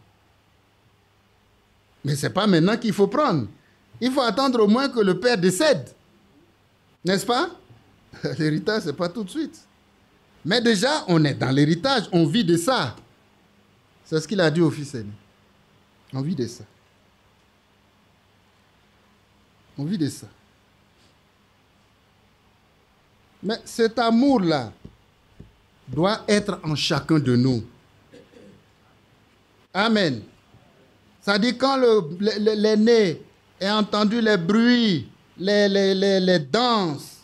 Mais ce n'est pas maintenant qu'il faut prendre. Il faut attendre au moins que le Père décède. N'est-ce pas? L'héritage, ce n'est pas tout de suite. Mais déjà, on est dans l'héritage, on vit de ça. C'est ce qu'il a dit au fils aîné. On vit de ça. On vit de ça. Mais cet amour-là doit être en chacun de nous. Amen. Ça dit quand l'aîné a entendu les bruits, les danses,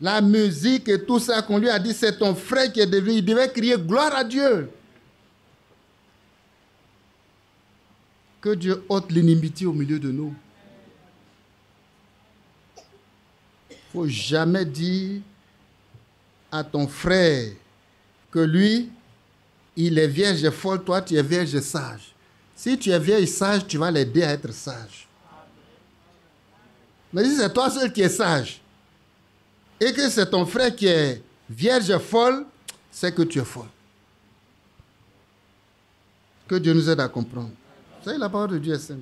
la musique et tout ça qu'on lui a dit, c'est ton frère qui est devenu, il devait crier gloire à Dieu. Que Dieu ôte l'inimitié au milieu de nous. Il ne faut jamais dire à ton frère que lui, il est vierge et folle, toi tu es vierge et sage. Si tu es vierge et sage, tu vas l'aider à être sage. Mais si c'est toi seul qui es sage, et que c'est ton frère qui est vierge et folle, c'est que tu es folle. Que Dieu nous aide à comprendre. Vous savez, la parole de Dieu est simple.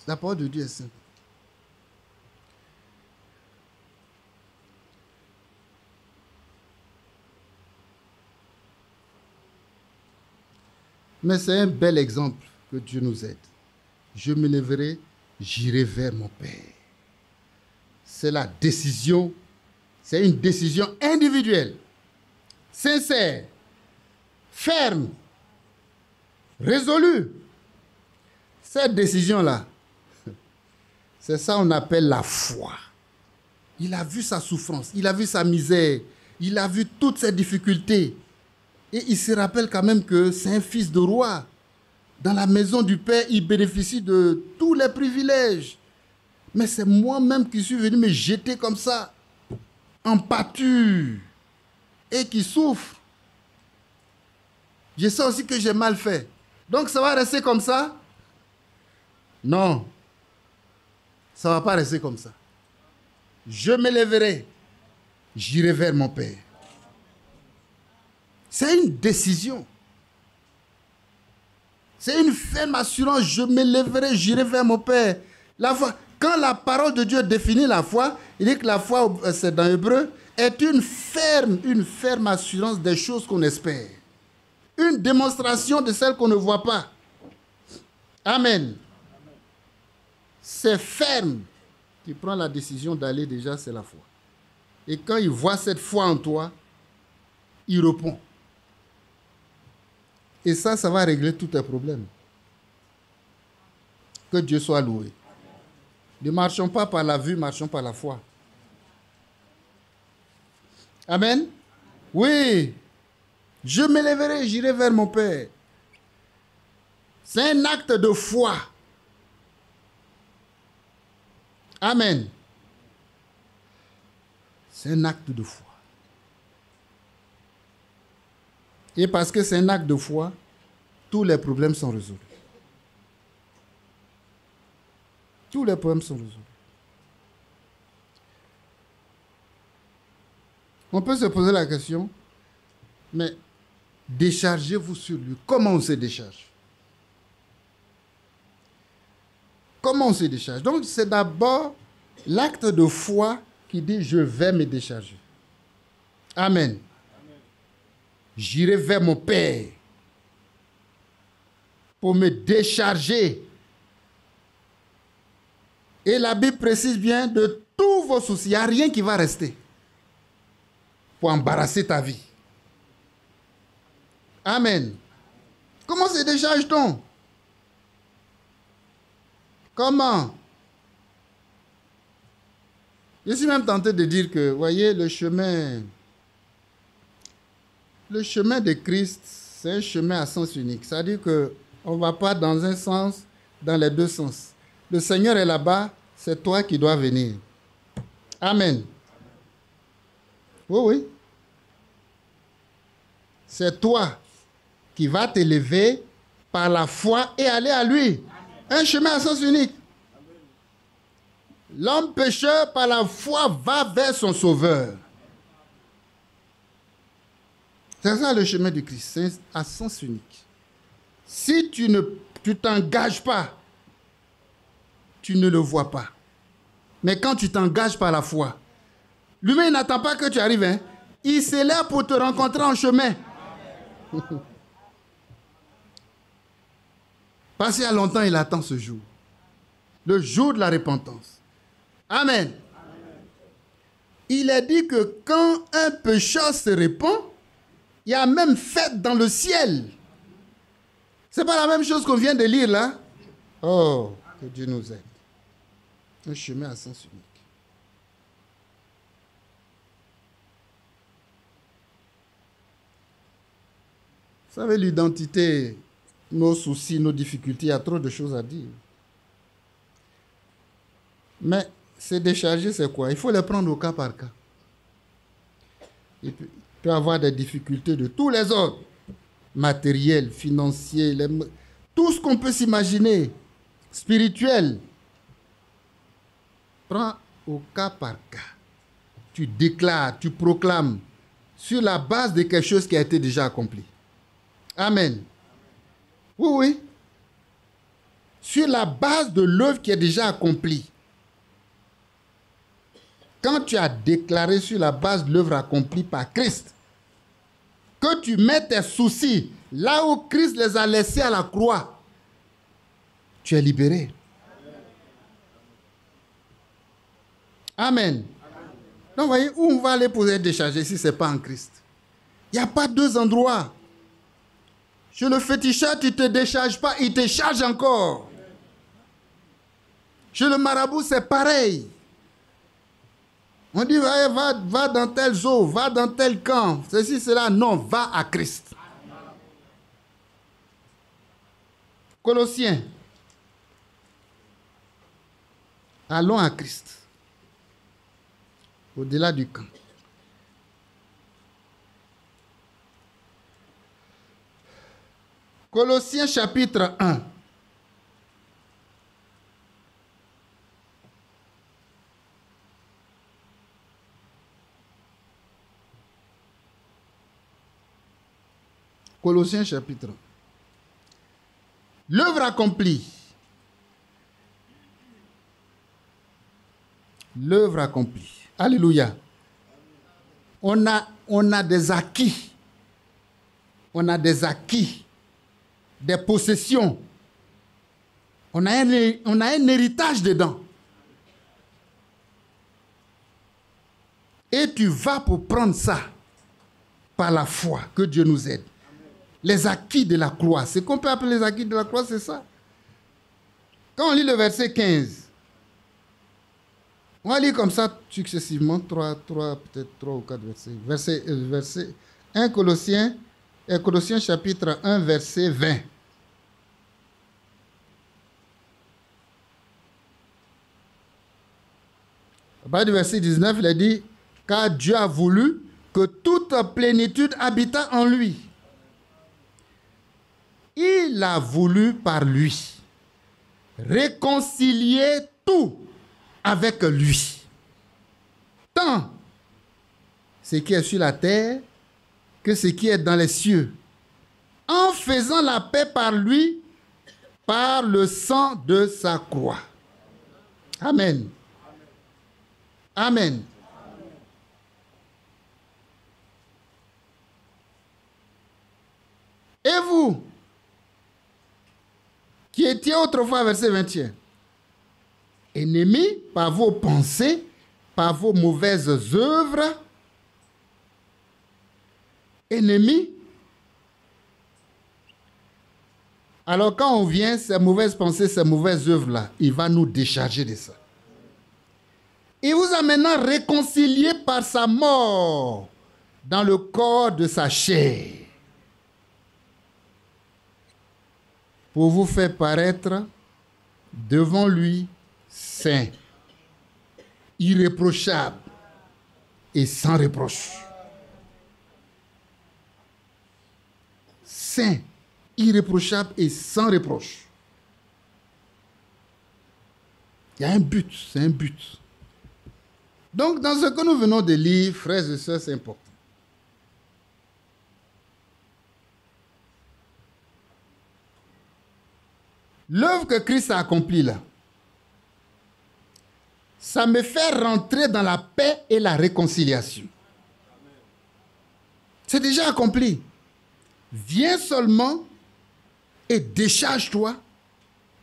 La parole de Dieu est simple. Mais c'est un bel exemple que Dieu nous aide. Je me lèverai, j'irai vers mon Père. C'est la décision, c'est une décision individuelle, sincère, ferme, résolue. Cette décision-là, c'est ça qu'on appelle la foi. Il a vu sa souffrance, il a vu sa misère, il a vu toutes ses difficultés. Et il se rappelle quand même que c'est un fils de roi. Dans la maison du Père, il bénéficie de tous les privilèges. Mais c'est moi-même qui suis venu me jeter comme ça, en pâture, et qui souffre. Je sais aussi que j'ai mal fait. Donc ça va rester comme ça? Non. Ça ne va pas rester comme ça. Je me lèverai, j'irai vers mon Père. C'est une décision. C'est une ferme assurance. Je me lèverai, j'irai vers mon Père. La foi, quand la parole de Dieu définit la foi, il dit que la foi, c'est dans l'hébreu, est une ferme assurance des choses qu'on espère. Une démonstration de celles qu'on ne voit pas. Amen. C'est ferme. Tu prends la décision d'aller déjà, c'est la foi. Et quand il voit cette foi en toi, il répond. Et ça va régler tous tes problèmes. Que Dieu soit loué. Ne marchons pas par la vue, marchons par la foi. Amen. Oui. Je me lèverai, j'irai vers mon Père. C'est un acte de foi. Amen. C'est un acte de foi. Et parce que c'est un acte de foi, tous les problèmes sont résolus. Tous les problèmes sont résolus. On peut se poser la question, mais déchargez-vous sur lui. Comment on se décharge? Comment on se décharge? Donc c'est d'abord l'acte de foi qui dit je vais me décharger. Amen. J'irai vers mon Père pour me décharger. Et la Bible précise bien de tous vos soucis. Il n'y a rien qui va rester pour embarrasser ta vie. Amen. Comment se décharge-t-on? Comment? Je suis même tenté de dire que, voyez, le chemin de Christ, c'est un chemin à sens unique. C'est-à-dire qu'on ne va pas dans un sens, dans les deux sens. Le Seigneur est là-bas, c'est toi qui dois venir. Amen. Oui, oui. C'est toi qui vas t'élever par la foi et aller à lui. Un chemin à sens unique. L'homme pécheur, par la foi, va vers son Sauveur. C'est ça le chemin du Christ, c'est à sens unique. Si tu ne t'engages pas, tu ne le vois pas. Mais quand tu t'engages par la foi, lui-même n'attend pas que tu arrives. Hein? Il s'élève pour te rencontrer en chemin. Parce qu'il y a longtemps, il attend ce jour. Le jour de la repentance. Amen. Il est dit que quand un pécheur se répand, il y a même fête dans le ciel. C'est pas la même chose qu'on vient de lire là? Oh, que Dieu nous aide. Un chemin à sens unique. Vous savez, l'identité, nos soucis, nos difficultés, il y a trop de choses à dire. Mais se décharger, c'est quoi? Il faut les prendre au cas par cas. Il peut y avoir des difficultés de tous les ordres, matériels, financiers, tout ce qu'on peut s'imaginer, spirituel. Prends au cas par cas. Tu déclares, tu proclames sur la base de quelque chose qui a été déjà accompli. Amen. Oui, oui. Sur la base de l'œuvre qui est déjà accomplie. Quand tu as déclaré sur la base de l'œuvre accomplie par Christ, que tu mets tes soucis là où Christ les a laissés à la croix, tu es libéré. Amen. Donc, vous voyez, où on va aller pour être déchargé si ce n'est pas en Christ? Il n'y a pas deux endroits. Chez le féticheur, tu ne te décharges pas, il te charge encore. Chez le marabout, c'est pareil. On dit, va dans tel zoo, va dans tel camp. Ceci, cela. Non, va à Christ. Colossiens. Allons à Christ. Au-delà du camp. Colossiens chapitre 1. Colossiens chapitre 1. L'œuvre accomplie. L'œuvre accomplie. Alléluia. On a des acquis. On a des acquis. Des possessions. On a un héritage dedans. Et tu vas pour prendre ça par la foi. Que Dieu nous aide. Les acquis de la croix. Ce qu'on peut appeler les acquis de la croix, c'est ça. Quand on lit le verset 15, on va lire comme ça successivement, peut-être 3 ou 4 versets. Verset 1 Colossiens chapitre 1, verset 20. À partir du verset 19, il a dit, car Dieu a voulu que toute plénitude habitât en lui. Il a voulu par lui réconcilier tout avec lui. Tant ce qui est sur la terre que ce qui est dans les cieux. En faisant la paix par lui, par le sang de sa croix. Amen. Amen. étiez autrefois, verset 21, ennemis par vos pensées, par vos mauvaises œuvres, ennemis. Alors quand on vient, ces mauvaises pensées, ces mauvaises œuvres-là, il va nous décharger de ça. Il vous a maintenant réconcilié par sa mort dans le corps de sa chair, pour vous faire paraître devant lui saint, irréprochable et sans reproche. Saint, irréprochable et sans reproche. Il y a un but, c'est un but. Donc, dans ce que nous venons de lire, frères et sœurs, c'est important. L'œuvre que Christ a accomplie là, ça me fait rentrer dans la paix et la réconciliation. C'est déjà accompli. Viens seulement et décharge-toi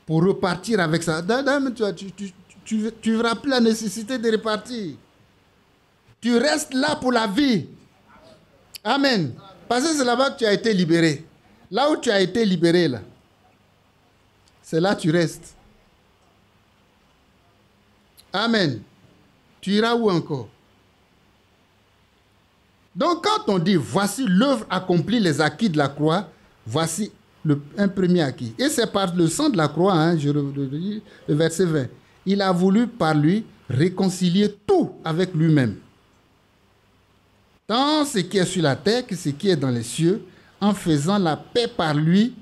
pour repartir avec ça. Tu verras plus la nécessité de repartir. Tu restes là pour la vie. Amen. Parce que c'est là-bas que tu as été libéré. Là où tu as été libéré, là, c'est là que tu restes. Amen. Tu iras où encore? Donc quand on dit, voici l'œuvre accomplie, les acquis de la croix, voici un premier acquis. Et c'est par le sang de la croix, hein, je redis le verset 20. Il a voulu par lui réconcilier tout avec lui-même. Tant ce qui est sur la terre que ce qui est dans les cieux, en faisant la paix par lui,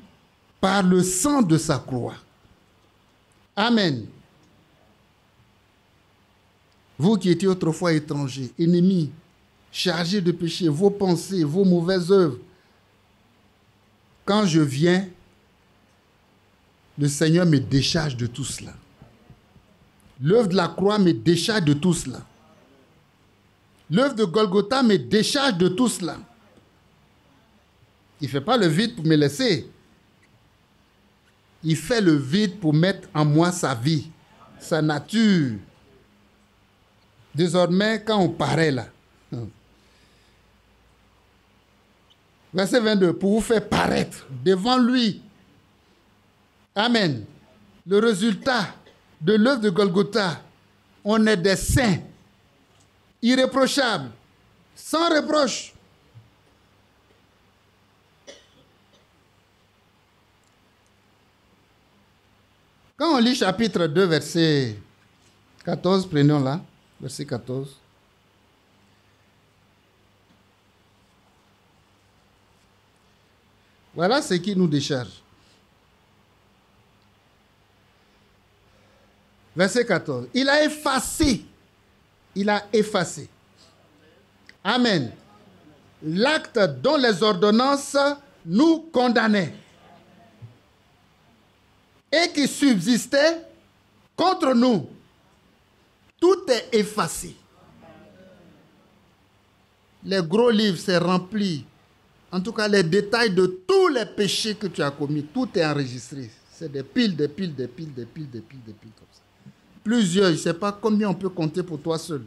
par le sang de sa croix. Amen. Vous qui étiez autrefois étrangers, ennemis, chargés de péché, vos pensées, vos mauvaises œuvres, quand je viens, le Seigneur me décharge de tout cela. L'œuvre de la croix me décharge de tout cela. L'œuvre de Golgotha me décharge de tout cela. Il ne fait pas le vide pour me laisser. Il fait le vide pour mettre en moi sa vie, sa nature. Désormais, quand on paraît là, verset 22, pour vous faire paraître devant lui. Amen. Le résultat de l'œuvre de Golgotha, on est des saints, irréprochables, sans reproche. Quand on lit chapitre 2, verset 14, prenons là, verset 14. Voilà ce qui nous décharge. Verset 14. Il a effacé. Il a effacé. Amen. L'acte dont les ordonnances nous condamnaient et qui subsistait contre nous. Tout est effacé. Les gros livres, c'est rempli. En tout cas, les détails de tous les péchés que tu as commis, tout est enregistré. C'est des piles, des piles, des piles, des piles, des piles, des piles comme ça. Plusieurs, je ne sais pas combien on peut compter pour toi seul.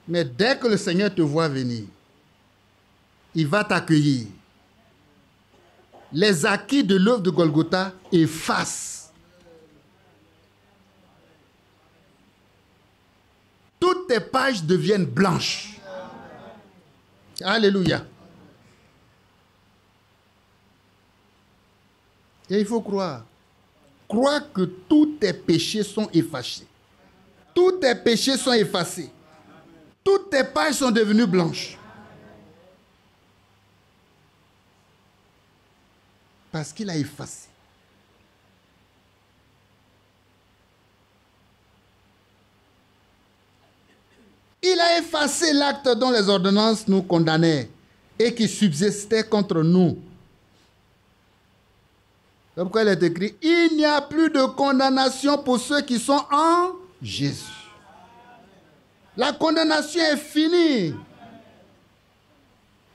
Mais dès que le Seigneur te voit venir, il va t'accueillir. Les acquis de l'œuvre de Golgotha effacent. Toutes tes pages deviennent blanches. Alléluia. Et il faut croire. Croire que tous tes péchés sont effacés. Tous tes péchés sont effacés. Toutes tes pages sont devenues blanches. Parce qu'il a effacé. Il a effacé l'acte dont les ordonnances nous condamnaient et qui subsistait contre nous. C'est pourquoi il est écrit, il n'y a plus de condamnation pour ceux qui sont en Jésus. La condamnation est finie.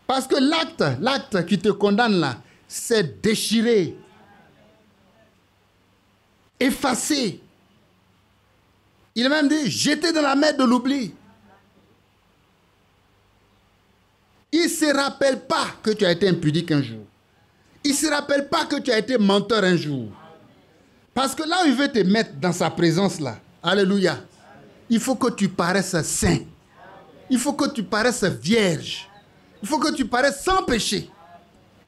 Parce que l'acte qui te condamne là, c'est déchiré, effacé. Il a même dit, jeté dans la mer de l'oubli. Il ne se rappelle pas que tu as été impudique un jour. Il ne se rappelle pas que tu as été menteur un jour. Parce que là où il veut te mettre dans sa présence là, alléluia, il faut que tu paraisses saint. Il faut que tu paraisses vierge. Il faut que tu paraisses sans péché.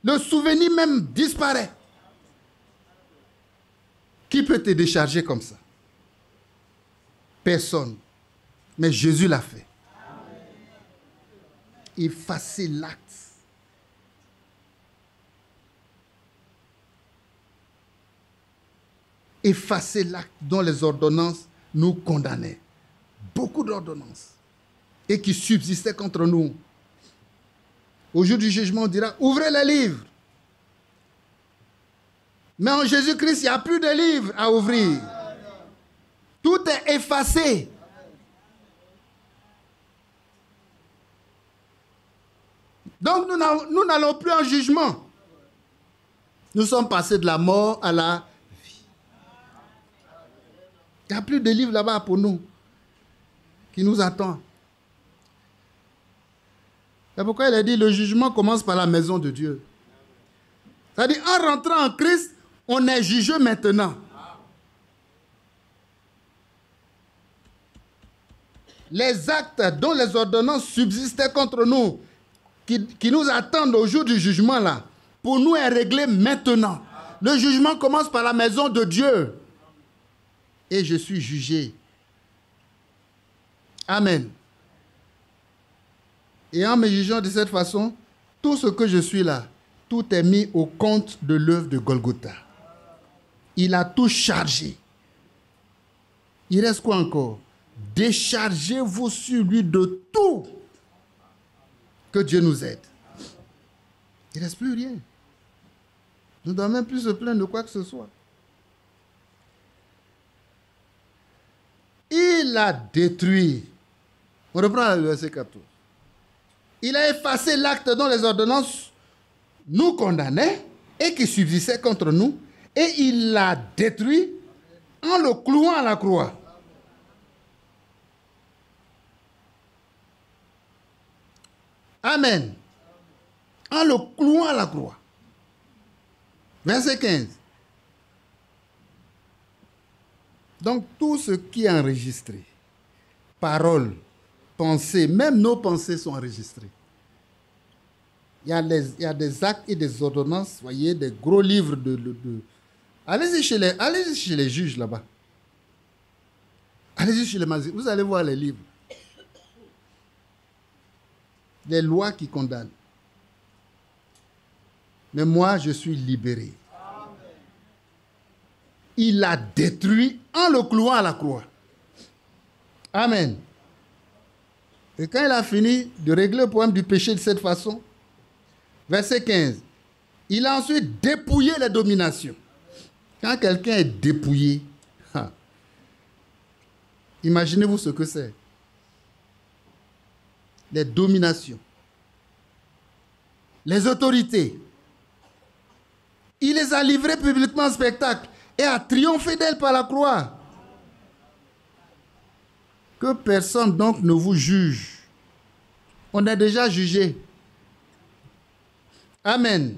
Le souvenir même disparaît. Qui peut te décharger comme ça? Personne. Mais Jésus l'a fait. Effacer l'acte. Effacer l'acte dont les ordonnances nous condamnaient. Beaucoup d'ordonnances. Et qui subsistaient contre nous. Au jour du jugement, on dira, ouvrez les livres. Mais en Jésus-Christ, il n'y a plus de livres à ouvrir. Tout est effacé. Donc nous n'allons plus en jugement. Nous sommes passés de la mort à la vie. Il n'y a plus de livres là-bas pour nous qui nous attendent. C'est pourquoi il a dit le jugement commence par la maison de Dieu. C'est-à-dire en rentrant en Christ, on est jugé maintenant. Les actes dont les ordonnances subsistaient contre nous, qui nous attendent au jour du jugement là, pour nous est réglé maintenant. Le jugement commence par la maison de Dieu. Et je suis jugé. Amen. Et en me jugeant de cette façon, tout ce que je suis là, tout est mis au compte de l'œuvre de Golgotha. Il a tout chargé. Il reste quoi encore? Déchargez-vous sur lui de tout. Que Dieu nous aide. Il ne reste plus rien. Nous ne devons même plus se plaindre de quoi que ce soit. Il a détruit. On reprend le verset 14. Il a effacé l'acte dont les ordonnances nous condamnaient et qui subsistait contre nous, et il l'a détruit en le clouant à la croix. Amen. En le clouant à la croix. Verset 15. Donc tout ce qui est enregistré, paroles, pensées, même nos pensées sont enregistrées. Il y a des actes et des ordonnances, voyez, des gros livres de... Allez-y chez les juges là-bas. Allez-y chez les magistrats. Vous allez voir les livres. Les lois qui condamnent. Mais moi, je suis libéré. Il l'a détruit en le clouant à la croix. Amen. Et quand il a fini de régler le problème du péché de cette façon, verset 15, il a ensuite dépouillé les dominations. Quand quelqu'un est dépouillé, imaginez-vous ce que c'est. Les dominations, les autorités. Il les a livrées publiquement en spectacle et a triomphé d'elles par la croix. Que personne donc ne vous juge. On est déjà jugé. Amen.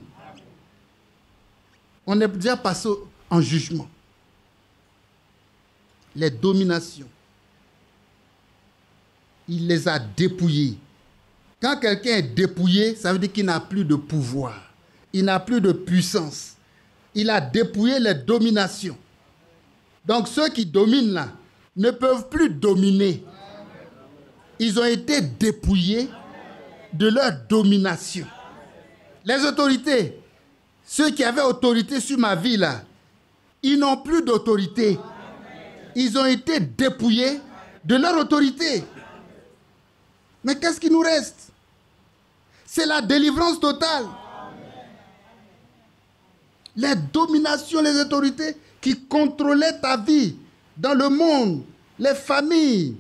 On est déjà passé en jugement. Les dominations. Il les a dépouillées. Quand quelqu'un est dépouillé, ça veut dire qu'il n'a plus de pouvoir. Il n'a plus de puissance. Il a dépouillé les dominations. Donc ceux qui dominent là ne peuvent plus dominer. Ils ont été dépouillés de leur domination. Les autorités, ceux qui avaient autorité sur ma vie là, ils n'ont plus d'autorité. Ils ont été dépouillés de leur autorité. Mais qu'est-ce qui nous reste? C'est la délivrance totale. Les dominations, les autorités qui contrôlaient ta vie dans le monde, les familles,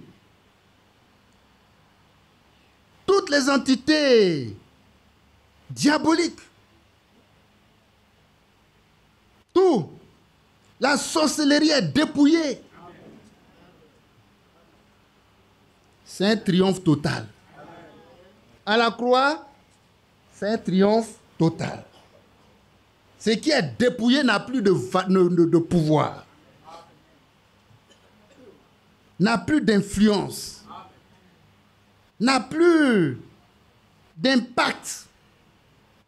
toutes les entités diaboliques Tout. La sorcellerie est dépouillée. C'est un triomphe total. À la croix, c'est un triomphe total. Ce qui est dépouillé n'a plus de pouvoir. N'a plus d'influence. N'a plus d'impact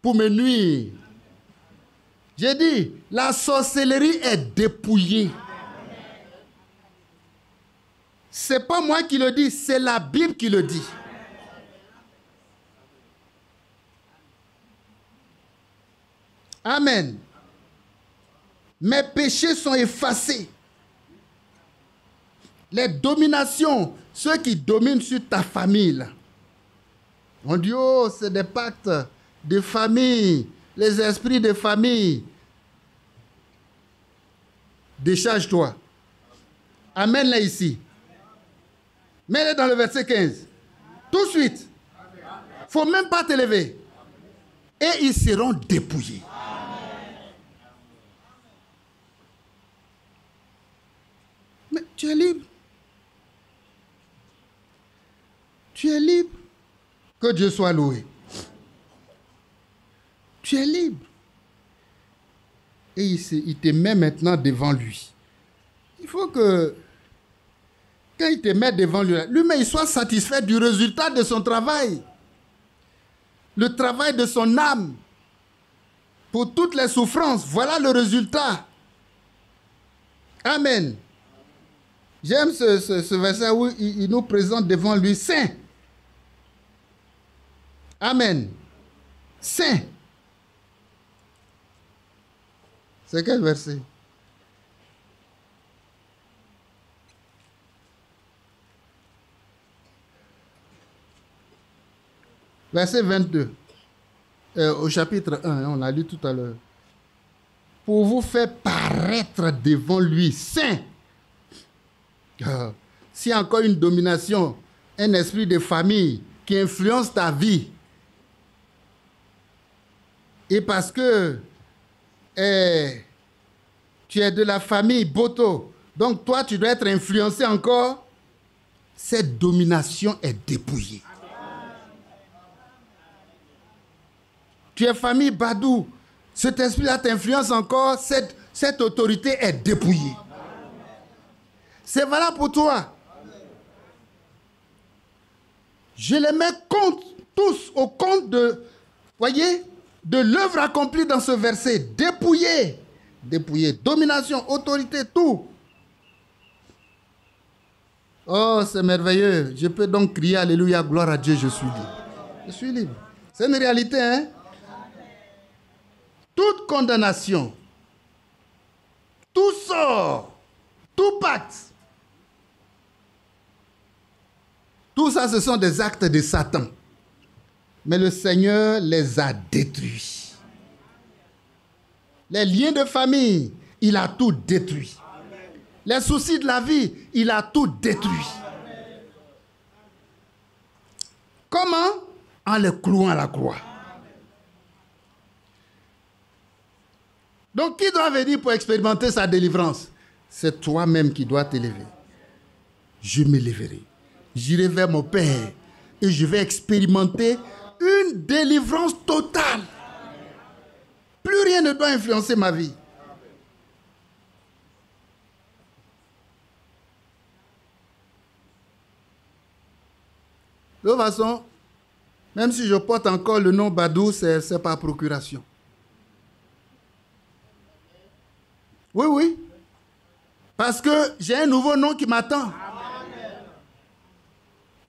pour me nuire. J'ai dit, la sorcellerie est dépouillée. C'est pas moi qui le dis, c'est la Bible qui le dit. Amen. Mes péchés sont effacés. Les dominations, ceux qui dominent sur ta famille, là. On dit, oh, c'est des pactes de famille, les esprits de famille. Décharge-toi. Amène-les ici. Mets-les dans le verset 15. Tout de suite. Il ne faut même pas te lever. Et ils seront dépouillés. Mais tu es libre. Tu es libre. Que Dieu soit loué. Tu es libre. Et il te met maintenant devant lui. Il faut que, quand il te met devant lui, lui-même il soit satisfait du résultat de son travail. Le travail de son âme. Pour toutes les souffrances, voilà le résultat. Amen. J'aime ce verset où il nous présente devant lui saint. Amen. Saint. C'est quel verset? Verset 22. Au chapitre 1, on l'a lu tout à l'heure. Pour vous faire paraître devant lui saint. S'il y a encore une domination, un esprit de famille qui influence ta vie, et parce que tu es de la famille Boto, donc toi tu dois être influencé encore, cette domination est dépouillée. Tu es famille Badou, cet esprit-là t'influence encore, cette autorité est dépouillée. C'est valable pour toi. Je les mets tous au compte de, voyez, de l'œuvre accomplie dans ce verset. Dépouillé. Dépouillé. Domination, autorité, tout. Oh, c'est merveilleux. Je peux donc crier Alléluia, gloire à Dieu, je suis libre. Je suis libre. C'est une réalité, hein? Toute condamnation, tout sort, tout pacte, tout ça, ce sont des actes de Satan. Mais le Seigneur les a détruits. Les liens de famille, il a tout détruit. Les soucis de la vie, il a tout détruit. Comment? En les clouant à la croix. Donc, qui doit venir pour expérimenter sa délivrance? C'est toi-même qui dois t'élever. Je m'élèverai. J'irai vers mon Père et je vais expérimenter une délivrance totale. Plus rien ne doit influencer ma vie. De toute façon, même si je porte encore le nom Badou, c'est par procuration. Oui, oui. Parce que j'ai un nouveau nom qui m'attend.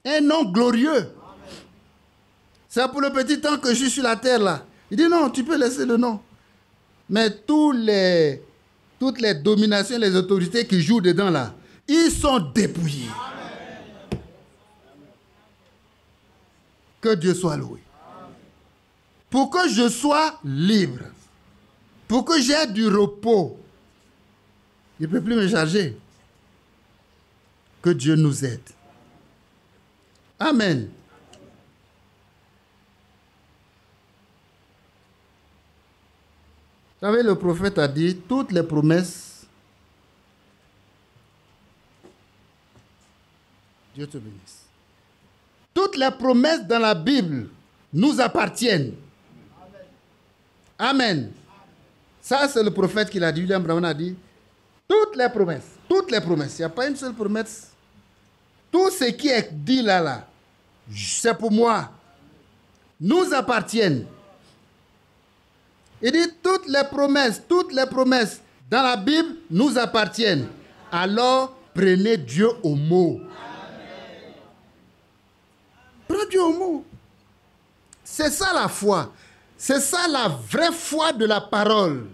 Un nom glorieux. C'est pour le petit temps que je suis sur la terre là. Il dit non, tu peux laisser le nom. Mais toutes les dominations, les autorités qui jouent dedans là, ils sont dépouillés. Que Dieu soit loué. Pour que je sois libre, pour que j'ai du repos, il ne peut plus me charger. Que Dieu nous aide. Amen. Vous savez, le prophète a dit, toutes les promesses, Dieu te bénisse. Toutes les promesses dans la Bible nous appartiennent. Amen. Ça, c'est le prophète qui l'a dit. William Branham a dit, toutes les promesses, il n'y a pas une seule promesse. Tout ce qui est dit là, c'est pour moi, nous appartiennent. Il dit, toutes les promesses dans la Bible nous appartiennent. Alors, prenez Dieu au mot. Prenez Dieu au mot. C'est ça la foi. C'est ça la vraie foi de la parole.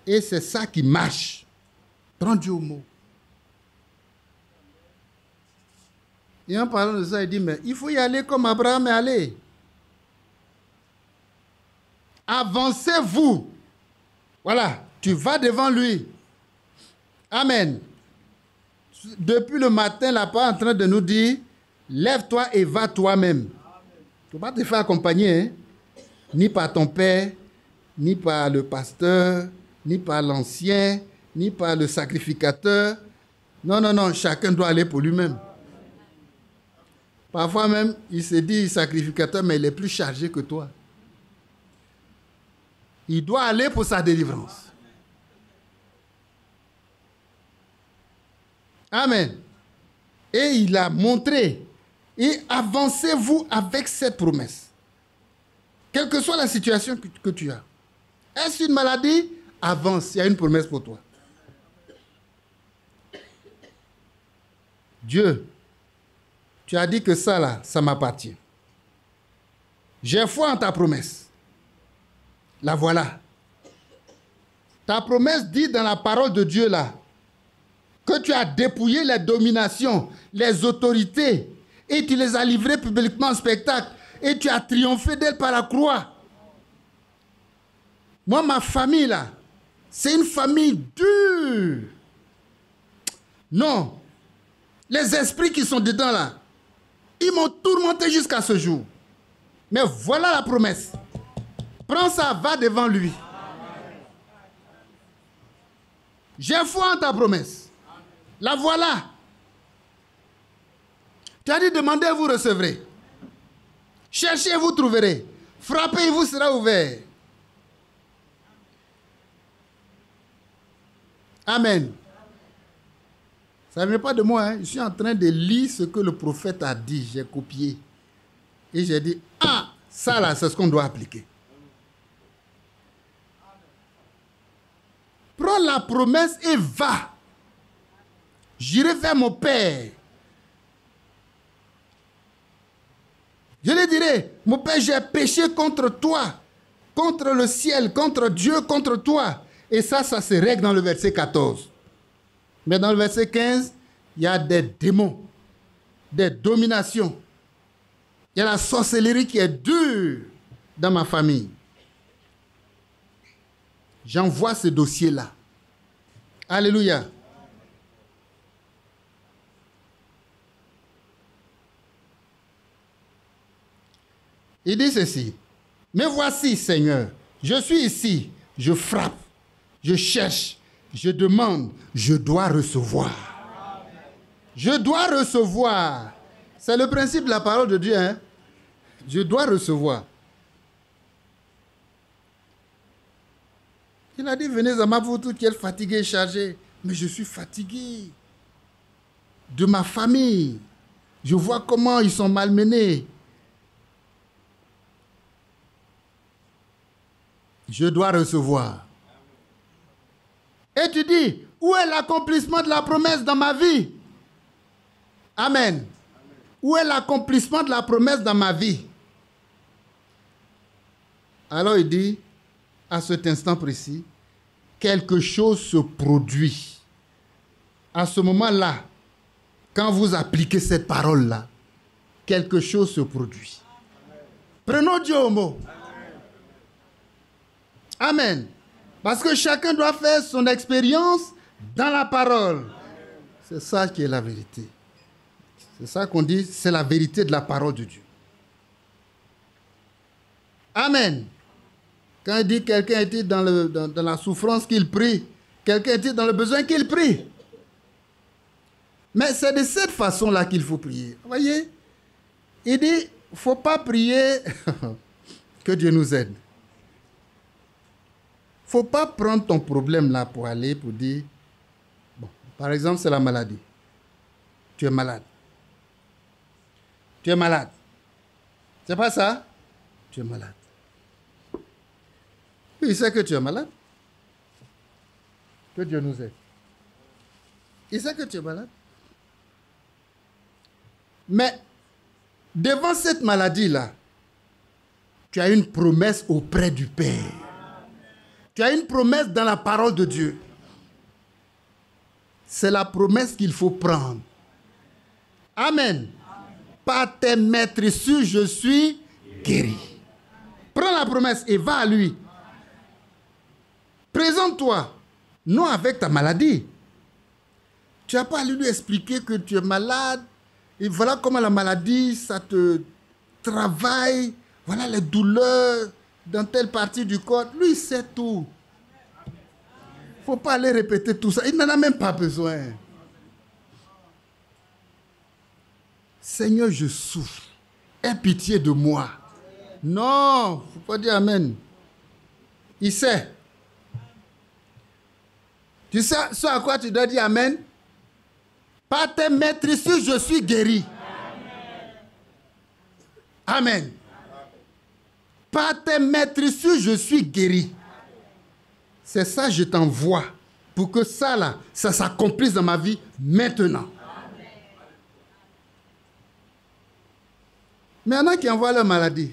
Et c'est ça qui marche. Prends Dieu au mot. Et en parlant de ça, il dit, mais il faut y aller comme Abraham est allé. Avancez-vous. Voilà, tu vas devant lui. Amen. Depuis le matin, la parole est en train de nous dire, lève-toi et va toi-même. Tu ne vas pas te faire accompagner, hein? Ni par ton père, ni par le pasteur, ni par l'ancien, ni par le sacrificateur. Non, chacun doit aller pour lui-même. Parfois même, il se dit sacrificateur, mais il est plus chargé que toi. Il doit aller pour sa délivrance. Amen. Et il a montré. Et avancez-vous avec cette promesse. Quelle que soit la situation que tu as. Est-ce une maladie? Avance, il y a une promesse pour toi. Dieu, tu as dit que ça là, ça m'appartient. J'ai foi en ta promesse. La voilà. Ta promesse dit dans la parole de Dieu là, que tu as dépouillé les dominations, les autorités, et tu les as livrées publiquement en spectacle, et tu as triomphé d'elles par la croix. Moi, ma famille là, c'est une famille dure. Non. Les esprits qui sont dedans là, ils m'ont tourmenté jusqu'à ce jour. Mais voilà la promesse. Prends ça, va devant lui. J'ai foi en ta promesse. La voilà. Tu as dit, demandez, vous recevrez. Cherchez, vous trouverez. Frappez, vous sera ouvert. Amen. Ça ne vient pas de moi. Hein. Je suis en train de lire ce que le prophète a dit. J'ai copié. Et j'ai dit, ah, ça là, c'est ce qu'on doit appliquer. Prends la promesse et va. J'irai vers mon Père. Je lui dirai, mon Père, j'ai péché contre toi, contre le ciel, contre Dieu, contre toi. Et ça se règle dans le verset 14. Mais dans le verset 15, il y a des démons, des dominations. Il y a la sorcellerie qui est dure dans ma famille. J'envoie ce dossier-là. Alléluia. Il dit ceci. Mais voici, Seigneur, je suis ici, je frappe, je cherche, je demande, je dois recevoir. Je dois recevoir. C'est le principe de la parole de Dieu. Hein? Je dois recevoir. Il a dit, venez à moi, vous tous qui êtes fatigués et chargés. Mais je suis fatigué de ma famille. Je vois comment ils sont malmenés. Je dois recevoir. Et tu dis, où est l'accomplissement de la promesse dans ma vie? Amen. Où est l'accomplissement de la promesse dans ma vie? Alors il dit, à cet instant précis, quelque chose se produit. À ce moment-là, quand vous appliquez cette parole-là, quelque chose se produit. Prenons Dieu au mot. Amen. Parce que chacun doit faire son expérience dans la parole. C'est ça qui est la vérité. C'est ça qu'on dit, c'est la vérité de la parole de Dieu. Amen. Quand il dit quelqu'un était dans la souffrance qu'il prie, quelqu'un était dans le besoin qu'il prie. Mais c'est de cette façon-là qu'il faut prier. Vous voyez? Il dit, il ne faut pas prier que Dieu nous aide. Il ne faut pas prendre ton problème là pour aller, pour dire, bon, par exemple, c'est la maladie. Tu es malade. Tu es malade. C'est pas ça? Tu es malade. Oui, il sait que tu es malade. Que Dieu nous aide. Il sait que tu es malade. Mais devant cette maladie-là, tu as une promesse auprès du Père. Tu as une promesse dans la parole de Dieu. C'est la promesse qu'il faut prendre. Amen. Par tes maîtresses, je suis guéri. Prends la promesse et va à lui. Présente-toi, non avec ta maladie. Tu n'as pas à lui expliquer que tu es malade. Et voilà comment la maladie, ça te travaille. Voilà les douleurs dans telle partie du corps. Lui, il sait tout. Il ne faut pas aller répéter tout ça. Il n'en a même pas besoin. Seigneur, je souffre. Aie pitié de moi. Non, il ne faut pas dire Amen. Il sait. Tu sais ce à quoi tu dois dire Amen? Par tes maîtresses, je suis guéri. Amen. Amen. Par tes maîtresses, je suis guéri. C'est ça, je t'envoie. Pour que ça, là, ça s'accomplisse dans ma vie maintenant. Mais il y en a qui envoient leur maladie.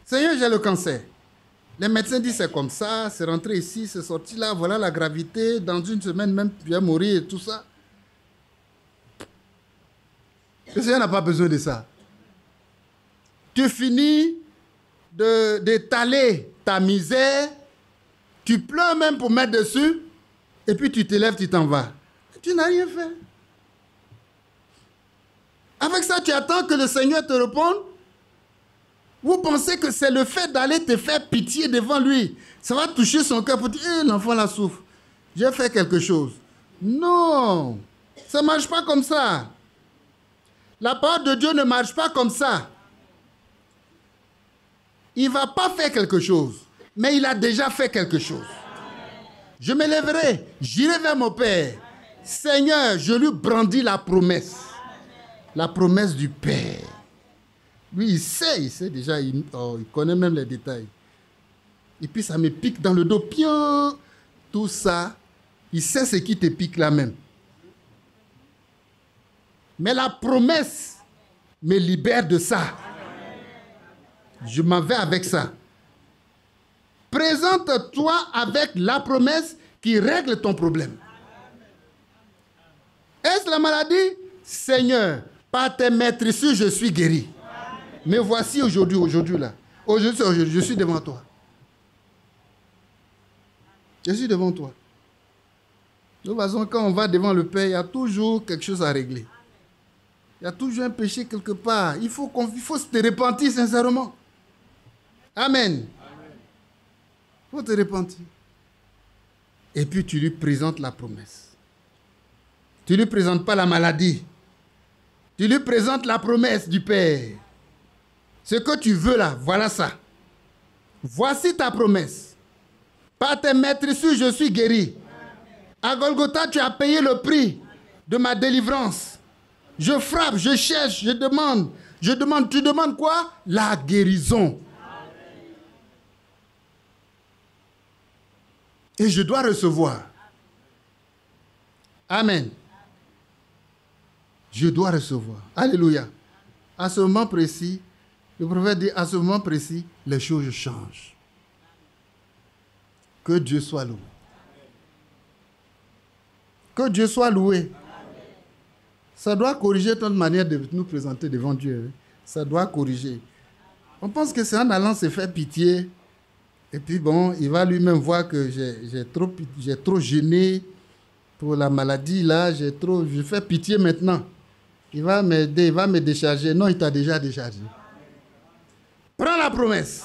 Seigneur, j'ai le cancer. Les médecins disent c'est comme ça, c'est rentré ici, c'est sorti là, voilà la gravité, dans une semaine même, tu vas mourir et tout ça. Le Seigneur n'a pas besoin de ça. Tu finis d'étaler ta misère, tu pleures même pour mettre dessus, et puis tu te lèves, tu t'en vas. Tu n'as rien fait. Avec ça, tu attends que le Seigneur te réponde. Vous pensez que c'est le fait d'aller te faire pitié devant lui. Ça va toucher son cœur pour dire, l'enfant là souffre. J'ai fait quelque chose. Non, ça ne marche pas comme ça. La parole de Dieu ne marche pas comme ça. Il ne va pas faire quelque chose, mais il a déjà fait quelque chose. Je me lèverai, j'irai vers mon Père. Seigneur, je lui brandis la promesse. La promesse du Père. Lui, il sait déjà, il connaît même les détails. Et puis ça me pique dans le dos, pion. Tout ça, il sait ce qui te pique là même. Mais la promesse me libère de ça. Je m'en vais avec ça. Présente-toi avec la promesse qui règle ton problème. Est-ce la maladie? Seigneur, par tes maîtresses, je suis guéri. Mais voici aujourd'hui là. Aujourd'hui, je suis devant toi. Je suis devant toi. De toute façon, quand on va devant le Père, il y a toujours quelque chose à régler. Il y a toujours un péché quelque part. Il faut se repentir sincèrement. Amen. Il faut te repentir. Et puis tu lui présentes la promesse. Tu ne lui présentes pas la maladie. Tu lui présentes la promesse du Père. Ce que tu veux là, voilà ça. Voici ta promesse. Par tes maîtresses, je suis guéri. À Golgotha, tu as payé le prix de ma délivrance. Je frappe, je cherche, je demande. Tu demandes quoi? La guérison. Et je dois recevoir. Amen. Je dois recevoir. Alléluia. À ce moment précis, le prophète dit, à ce moment précis, les choses changent. Que Dieu soit loué. Que Dieu soit loué. Ça doit corriger notre manière de nous présenter devant Dieu. Ça doit corriger. On pense que c'est en allant se faire pitié. Et puis bon, il va lui-même voir que j'ai trop gêné pour la maladie là. Je fais pitié maintenant. Il va m'aider, il va me décharger. Non, il t'a déjà déchargé. Prends la promesse.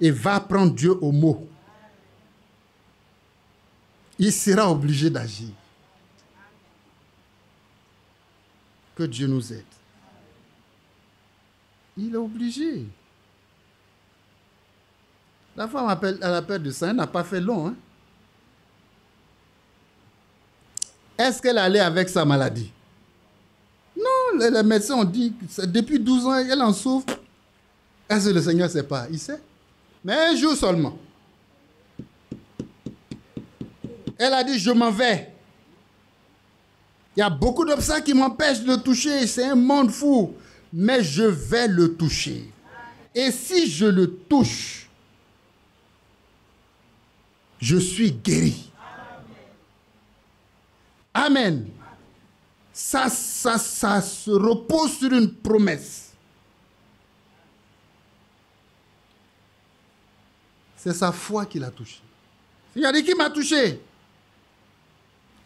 et va prendre Dieu au mot, il sera obligé d'agir. Que Dieu nous aide. Il est obligé. La femme à la perte de sang, elle n'a pas fait long. Hein? Est-ce qu'elle allait avec sa maladie? Non, les médecins ont dit que depuis 12 ans, elle en souffre. Est-ce que le Seigneur ne sait pas? Il sait. Mais un jour seulement. Elle a dit, je m'en vais. Il y a beaucoup d'obstacles qui m'empêchent de le toucher. C'est un monde fou. Mais je vais le toucher. Et si je le touche, je suis guéri. Amen. Ça se repose sur une promesse. C'est sa foi qui l'a touché. Il a dit, qui m'a touché?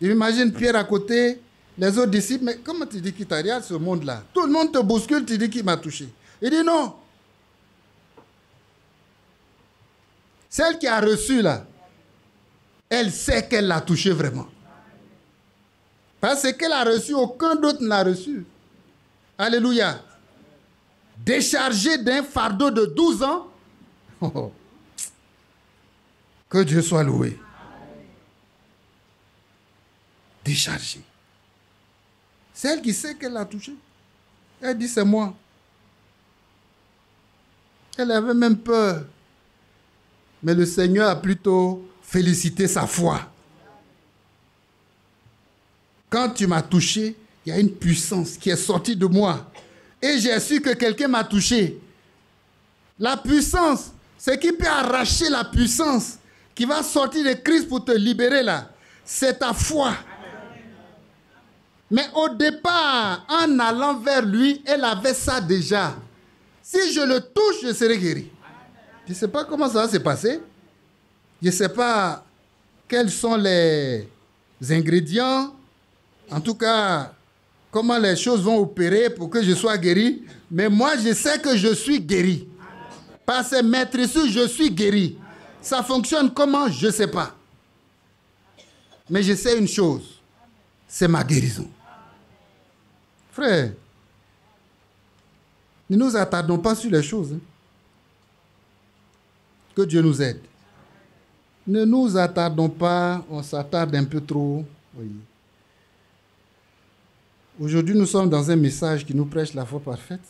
Je m'imagine Pierre à côté, les autres disciples, mais comment tu dis qu'il t'a regardé ce monde-là? Tout le monde te bouscule, tu dis qui m'a touché. Il dit non. Celle qui a reçu là, elle sait qu'elle l'a touché vraiment. Parce qu'elle a reçu, aucun d'autre ne l'a reçu. Alléluia. Déchargé d'un fardeau de 12 ans. Oh. Que Dieu soit loué. Déchargé. C'est elle qui sait qu'elle l'a touché. Elle dit, c'est moi. Elle avait même peur. Mais le Seigneur a plutôt félicité sa foi. Quand tu m'as touché, il y a une puissance qui est sortie de moi. Et j'ai su que quelqu'un m'a touché. La puissance, c'est qui peut arracher la puissance qui va sortir de Christ pour te libérer là. C'est ta foi. Mais au départ, en allant vers lui, elle avait ça déjà. Si je le touche, je serai guéri. Je ne sais pas comment ça va se passer. Je ne sais pas quels sont les ingrédients. En tout cas, comment les choses vont opérer pour que je sois guéri. Mais moi, je sais que je suis guéri. Par ces maîtresses, je suis guéri. Ça fonctionne comment? Je ne sais pas. Mais je sais une chose. C'est ma guérison. Frère, ne nous attardons pas sur les choses. Hein. Que Dieu nous aide. Ne nous attardons pas, on s'attarde un peu trop. Oui. Aujourd'hui, nous sommes dans un message qui nous prêche la foi parfaite.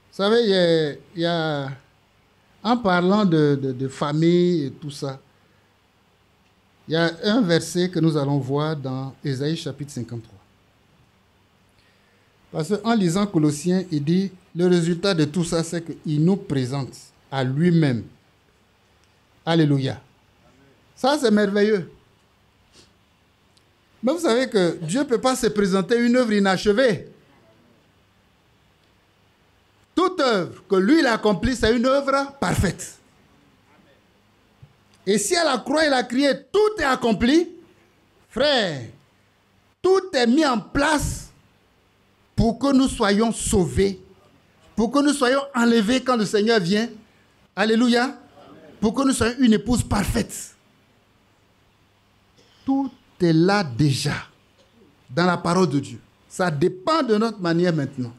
Vous savez, il y a en parlant de famille et tout ça, il y a un verset que nous allons voir dans Ésaïe chapitre 53. Parce qu'en lisant Colossiens, il dit, le résultat de tout ça, c'est qu'il nous présente à lui-même. Alléluia. Ça, c'est merveilleux. Mais vous savez que Dieu ne peut pas se présenter une œuvre inachevée. Toute œuvre que lui il accomplit, c'est une œuvre parfaite. Et si à la croix il a crié, tout est accompli, frère, tout est mis en place pour que nous soyons sauvés, pour que nous soyons enlevés quand le Seigneur vient. Alléluia. Pour que nous soyons une épouse parfaite. Tout est là déjà, dans la parole de Dieu. Ça dépend de notre manière maintenant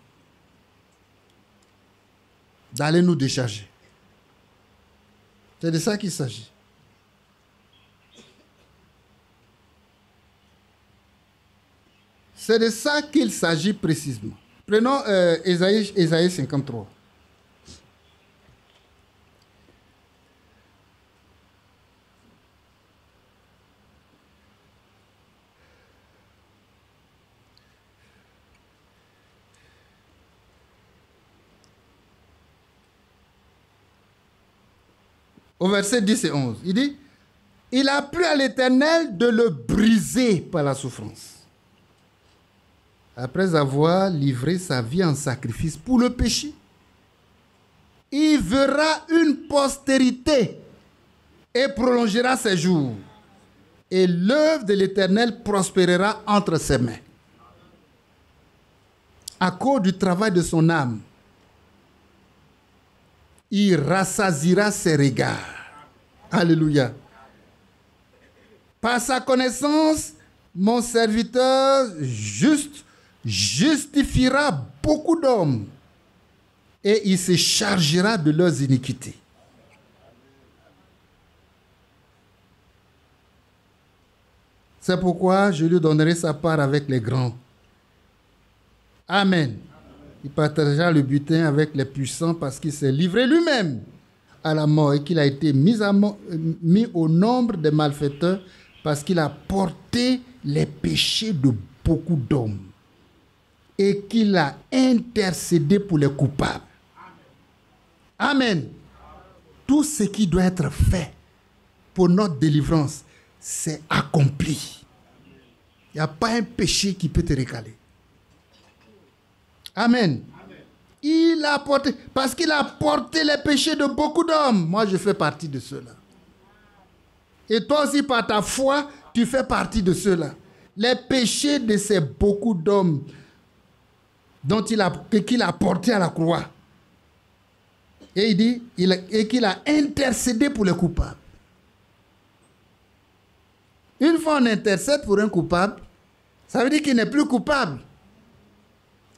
d'aller nous décharger. C'est de ça qu'il s'agit. C'est de ça qu'il s'agit précisément. Prenons Ésaïe 53. Au verset 10 et 11, il dit, « Il a plu à l'Éternel de le briser par la souffrance. Après avoir livré sa vie en sacrifice pour le péché, il verra une postérité et prolongera ses jours. et l'œuvre de l'Éternel prospérera entre ses mains. À cause du travail de son âme, il rassasiera ses regards. Alléluia. Par sa connaissance, mon serviteur juste justifiera beaucoup d'hommes et il se chargera de leurs iniquités. C'est pourquoi je lui donnerai sa part avec les grands. Amen. Il partagera le butin avec les puissants parce qu'il s'est livré lui-même à la mort et qu'il a été mis au nombre des malfaiteurs parce qu'il a porté les péchés de beaucoup d'hommes et qu'il a intercédé pour les coupables. Amen. Tout ce qui doit être fait pour notre délivrance, c'est accompli. Il n'y a pas un péché qui peut te récaler. Amen. Il a porté, parce qu'il a porté les péchés de beaucoup d'hommes. Moi, je fais partie de ceux-là. Et toi aussi, par ta foi, tu fais partie de ceux-là. Les péchés de ces beaucoup d'hommes qu'il a portés à la croix. Et il dit qu'il a intercédé pour les coupables. Une fois on intercède pour un coupable, ça veut dire qu'il n'est plus coupable.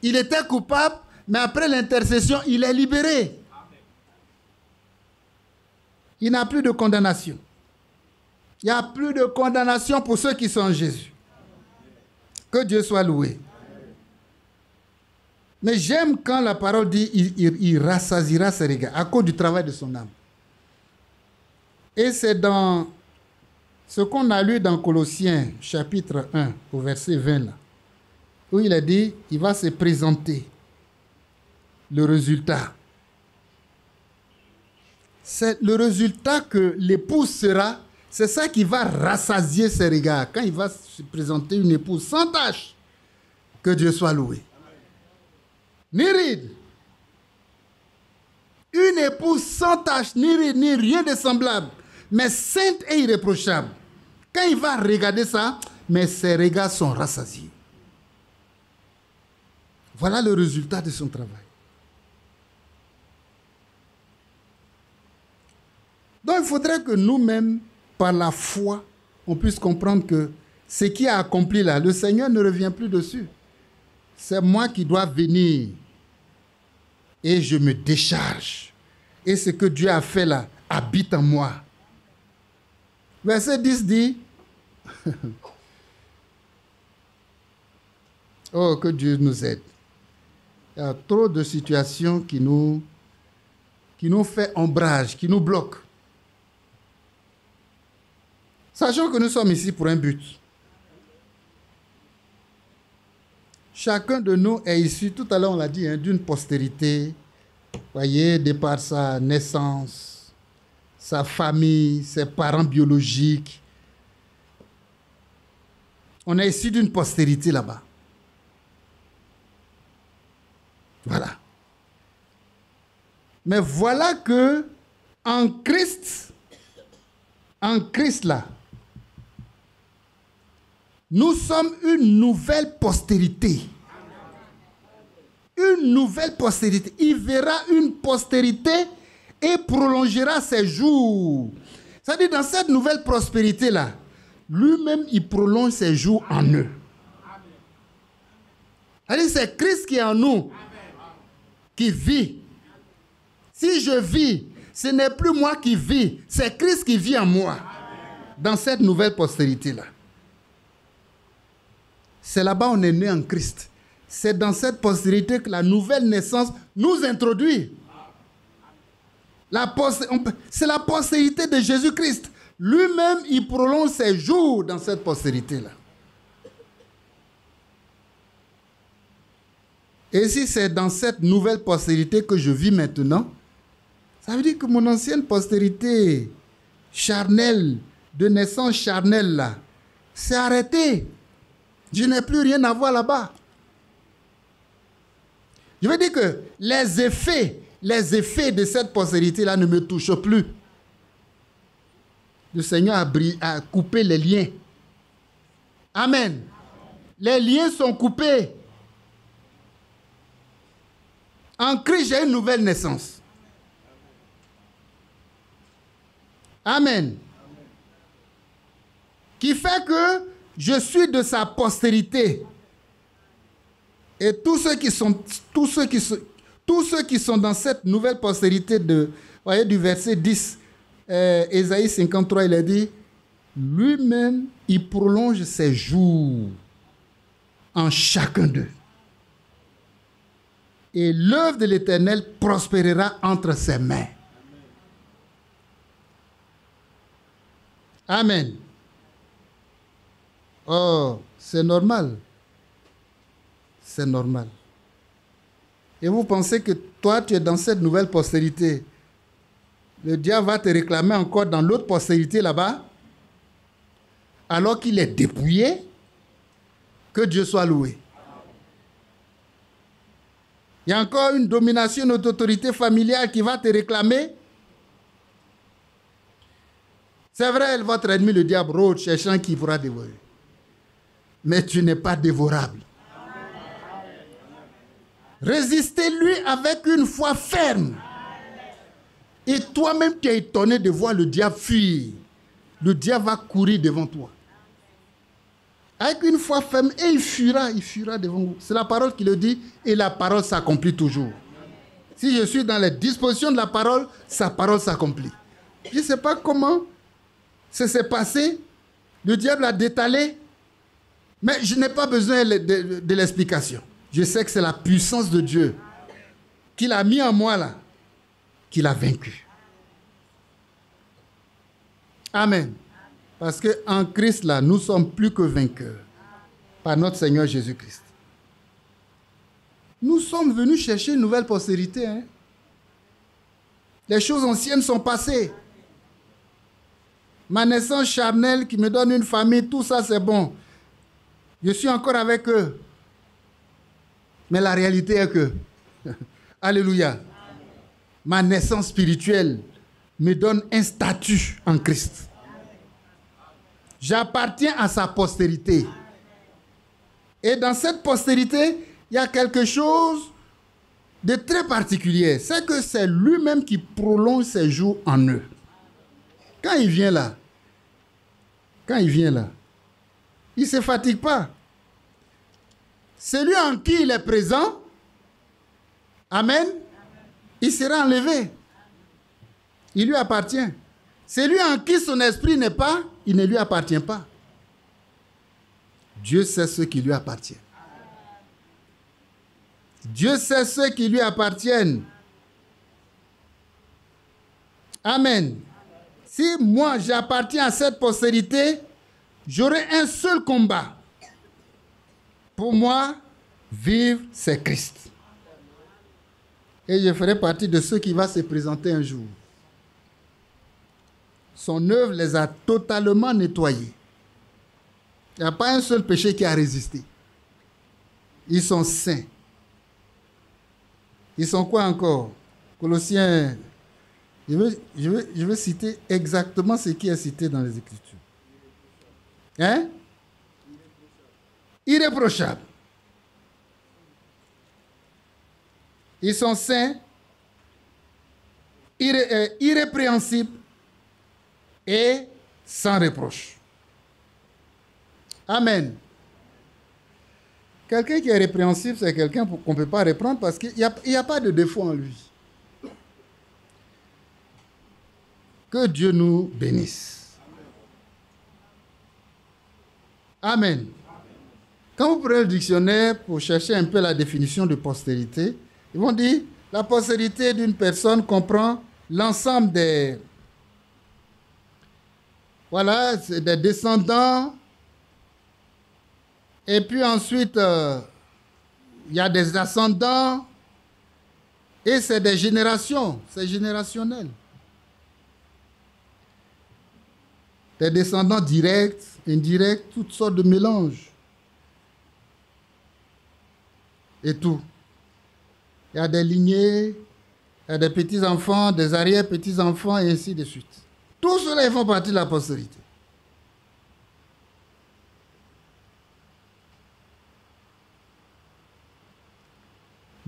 Il était coupable, mais après l'intercession, il est libéré. Il n'a plus de condamnation. Il n'y a plus de condamnation pour ceux qui sont en Jésus. Que Dieu soit loué. Mais j'aime quand la parole dit il rassasiera ses regards à cause du travail de son âme. Et c'est dans ce qu'on a lu dans Colossiens chapitre 1 au verset 20 là, où il a dit il va se présenter le résultat. C'est le résultat que l'épouse sera, c'est ça qui va rassasier ses regards quand il va se présenter une épouse sans tache. Que Dieu soit loué. Ni ride. Une épouse sans tache, ni ride, ni rien de semblable, mais sainte et irréprochable. Quand il va regarder ça, mais ses regards sont rassasiés. Voilà le résultat de son travail. Donc il faudrait que nous-mêmes, par la foi, on puisse comprendre que ce qui a accompli là, le Seigneur ne revient plus dessus. C'est moi qui dois venir et je me décharge. Et ce que Dieu a fait là habite en moi. Verset 10 dit, oh, que Dieu nous aide. Il y a trop de situations qui nous fait ombrage, qui nous bloquent. Sachant que nous sommes ici pour un but. Chacun de nous est issu, tout à l'heure on l'a dit, d'une postérité, voyez, de par sa naissance, sa famille, ses parents biologiques. On est issu d'une postérité là-bas. Voilà. Mais voilà que en Christ là, nous sommes une nouvelle postérité. Une nouvelle postérité. Il verra une postérité et prolongera ses jours. C'est-à-dire, dans cette nouvelle prospérité-là, lui-même, il prolonge ses jours en eux. C'est-à-dire, c'est Christ qui est en nous, qui vit. Si je vis, ce n'est plus moi qui vis, c'est Christ qui vit en moi. Dans cette nouvelle postérité-là. C'est là-bas où on est né en Christ. C'est dans cette postérité que la nouvelle naissance nous introduit. C'est la postérité de Jésus-Christ. Lui-même, il prolonge ses jours dans cette postérité-là. Et si c'est dans cette nouvelle postérité que je vis maintenant, ça veut dire que mon ancienne postérité charnelle, de naissance charnelle, là, c'est arrêté. Je n'ai plus rien à voir là-bas. Je veux dire que les effets de cette postérité-là ne me touchent plus. Le Seigneur a coupé les liens Amen. Les liens sont coupés. En Christ, j'ai une nouvelle naissance. Amen. Qui fait que je suis de sa postérité. Et tous ceux qui sont dans cette nouvelle postérité voyez, du verset 10, Ésaïe 53, il a dit, lui-même, il prolonge ses jours en chacun d'eux. Et l'œuvre de l'Éternel prospérera entre ses mains. Amen. Oh, c'est normal. C'est normal. Et vous pensez que toi, tu es dans cette nouvelle postérité. Le diable va te réclamer encore dans l'autre postérité là-bas, alors qu'il est dépouillé. Que Dieu soit loué. Il y a encore une domination, une autorité familiale qui va te réclamer. C'est vrai, votre ennemi, le diable, rôde, cherchant qui pourra dévorer. Mais tu n'es pas dévorable. Résistez-lui avec une foi ferme. Et toi-même, tu es étonné de voir le diable fuir. Le diable va courir devant toi. Avec une foi ferme, et il fuira devant vous. C'est la parole qui le dit, et la parole s'accomplit toujours. Si je suis dans les dispositions de la parole, sa parole s'accomplit. Je ne sais pas comment ça s'est passé. Le diable a détalé. Mais je n'ai pas besoin de l'explication. Je sais que c'est la puissance de Dieu qu'il a mis en moi là, qu'il a vaincu. Amen. Parce qu'en Christ là, nous sommes plus que vainqueurs par notre Seigneur Jésus-Christ. Nous sommes venus chercher une nouvelle postérité. Hein? Les choses anciennes sont passées. Ma naissance charnelle qui me donne une famille, tout ça c'est bon. Je suis encore avec eux. Mais la réalité est que, alléluia, ma naissance spirituelle me donne un statut en Christ. J'appartiens à sa postérité. Et dans cette postérité, il y a quelque chose de très particulier. C'est que c'est lui-même qui prolonge ses jours en eux. Quand il vient là, il ne se fatigue pas. Celui en qui il est présent, amen, il sera enlevé. Il lui appartient. Celui en qui son esprit n'est pas, il ne lui appartient pas. Dieu sait ce qui lui appartient. Dieu sait ceux qui lui appartiennent. Amen. Si moi j'appartiens à cette postérité, j'aurai un seul combat. Pour moi, vivre, c'est Christ. Et je ferai partie de ceux qui vont se présenter un jour. Son œuvre les a totalement nettoyés. Il n'y a pas un seul péché qui a résisté. Ils sont saints. Ils sont quoi encore? Colossiens. Je veux citer exactement ce qui est cité dans les Écritures. Hein? Irréprochables. Ils sont saints, irrépréhensibles et sans reproche. Amen. Quelqu'un qui est répréhensible, c'est quelqu'un qu'on ne peut pas reprendre parce qu'il n'y a pas de défaut en lui. Que Dieu nous bénisse. Amen. Quand vous prenez le dictionnaire pour chercher un peu la définition de postérité, ils vont dire la postérité d'une personne comprend l'ensemble des descendants. Et puis ensuite, il y a des ascendants. Et c'est des générations. C'est générationnel. Des descendants directs, indirects, toutes sortes de mélanges. Et tout. Il y a des lignées, il y a des petits-enfants, des arrière-petits-enfants, et ainsi de suite. Tout cela, ils font partie de la postérité.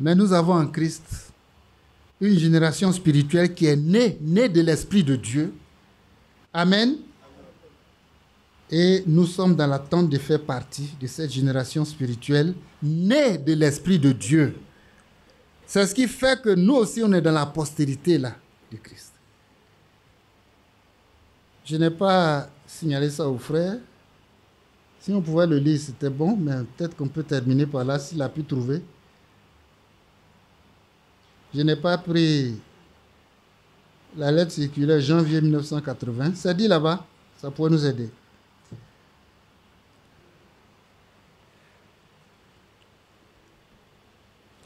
Mais nous avons en Christ une génération spirituelle qui est née de l'Esprit de Dieu. Amen. Et nous sommes dans l'attente de faire partie de cette génération spirituelle née de l'Esprit de Dieu. C'est ce qui fait que nous aussi, on est dans la postérité là, de Christ. Je n'ai pas signalé ça aux frères. Si on pouvait le lire, c'était bon, mais peut-être qu'on peut terminer par là s'il a pu trouver. Je n'ai pas pris la lettre circulaire janvier 1980. C'est dit là-bas, ça pourrait nous aider.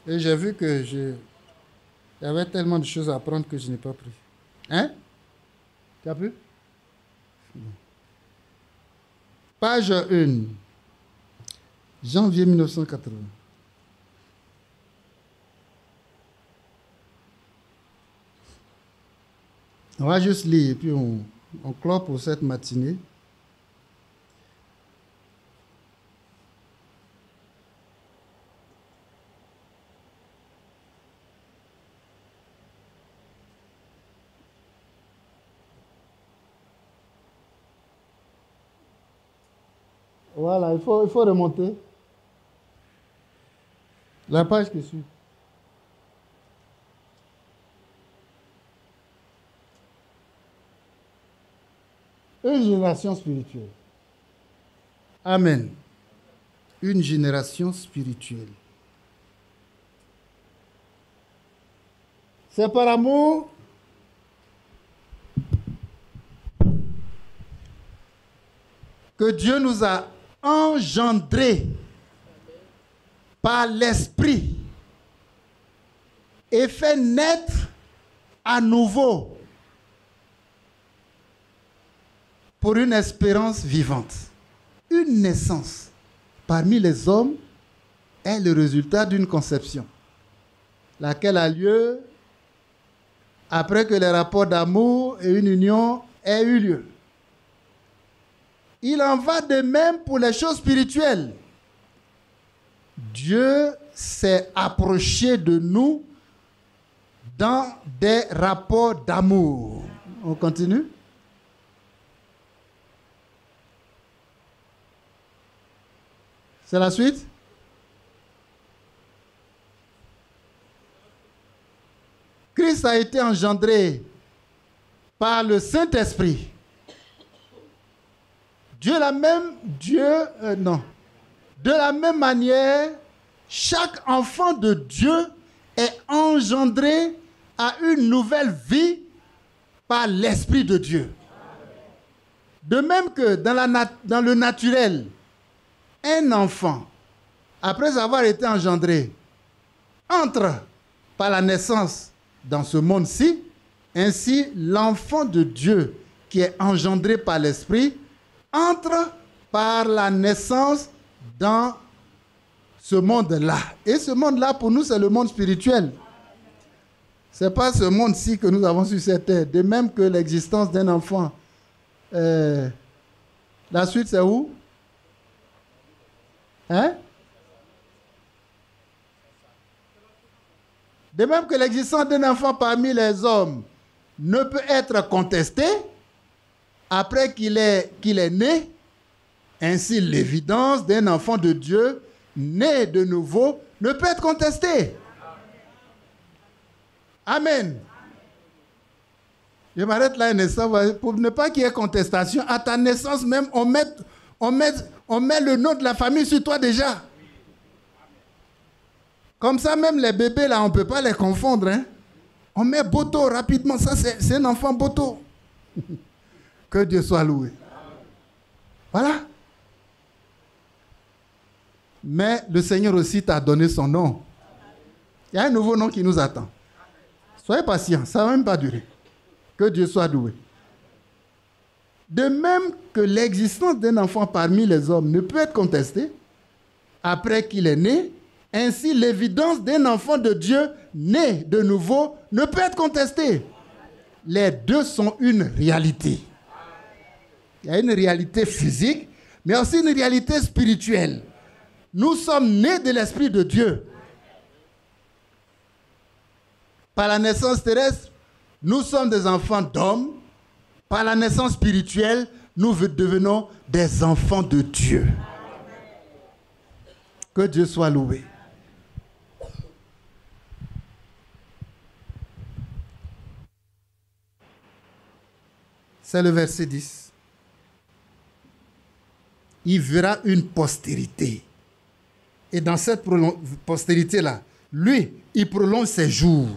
Et j'ai vu que il y avait tellement de choses à apprendre que je n'ai pas pris. Hein? Tu as pu? Page 1. Janvier 1980. On va juste lire et puis on clôt pour cette matinée. Voilà, il faut remonter. La page qui suit. Une génération spirituelle. Amen. Une génération spirituelle. C'est par amour que Dieu nous a engendrés par l'Esprit et fait naître à nouveau pour une espérance vivante. Une naissance parmi les hommes est le résultat d'une conception, laquelle a lieu après que les rapports d'amour et une union aient eu lieu. Il en va de même pour les choses spirituelles. Dieu s'est approché de nous dans des rapports d'amour. On continue? C'est la suite? Christ a été engendré par le Saint-Esprit. De la même manière, chaque enfant de Dieu est engendré à une nouvelle vie par l'Esprit de Dieu. De même que dans le naturel, un enfant, après avoir été engendré, entre par la naissance dans ce monde-ci, ainsi l'enfant de Dieu qui est engendré par l'Esprit entre par la naissance dans ce monde-là. Et ce monde-là, pour nous, c'est le monde spirituel. Ce n'est pas ce monde-ci que nous avons sur cette terre. De même que l'existence d'un enfant. La suite, c'est où? Hein? De même que l'existence d'un enfant parmi les hommes ne peut être contestée après qu'il est né, ainsi l'évidence d'un enfant de Dieu né de nouveau ne peut être contestée. Amen. Je m'arrête là un instant pour ne pas qu'il y ait contestation. À ta naissance même, on met le nom de la famille sur toi déjà. Comme ça, même les bébés, là, on ne peut pas les confondre. Hein? On met Boto rapidement. Ça, c'est un enfant Boto. Que Dieu soit loué. Voilà. Mais le Seigneur aussi t'a donné son nom. Il y a un nouveau nom qui nous attend. Soyez patients, ça ne va même pas durer. Que Dieu soit loué. De même que l'existence d'un enfant parmi les hommes ne peut être contestée après qu'il est né, ainsi l'évidence d'un enfant de Dieu né de nouveau ne peut être contestée. Les deux sont une réalité. Il y a une réalité physique, mais aussi une réalité spirituelle. Nous sommes nés de l'Esprit de Dieu. Par la naissance terrestre, nous sommes des enfants d'hommes. Par la naissance spirituelle, nous devenons des enfants de Dieu. Que Dieu soit loué. C'est le verset 10. Il verra une postérité. Et dans cette postérité-là, lui, il prolonge ses jours.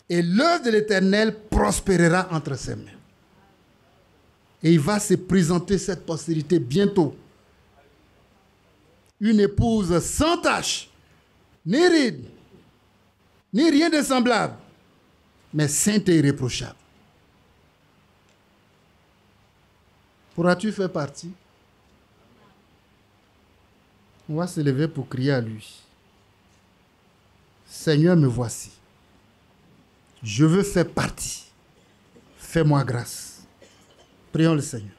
Et l'œuvre de l'Éternel prospérera entre ses mains. Et il va se présenter cette postérité bientôt. Une épouse sans tache, ni ride, ni rien de semblable, mais sainte et irréprochable. Pourras-tu faire partie? On va se lever pour crier à lui. Seigneur, me voici. Je veux faire partie. Fais-moi grâce. Prions le Seigneur.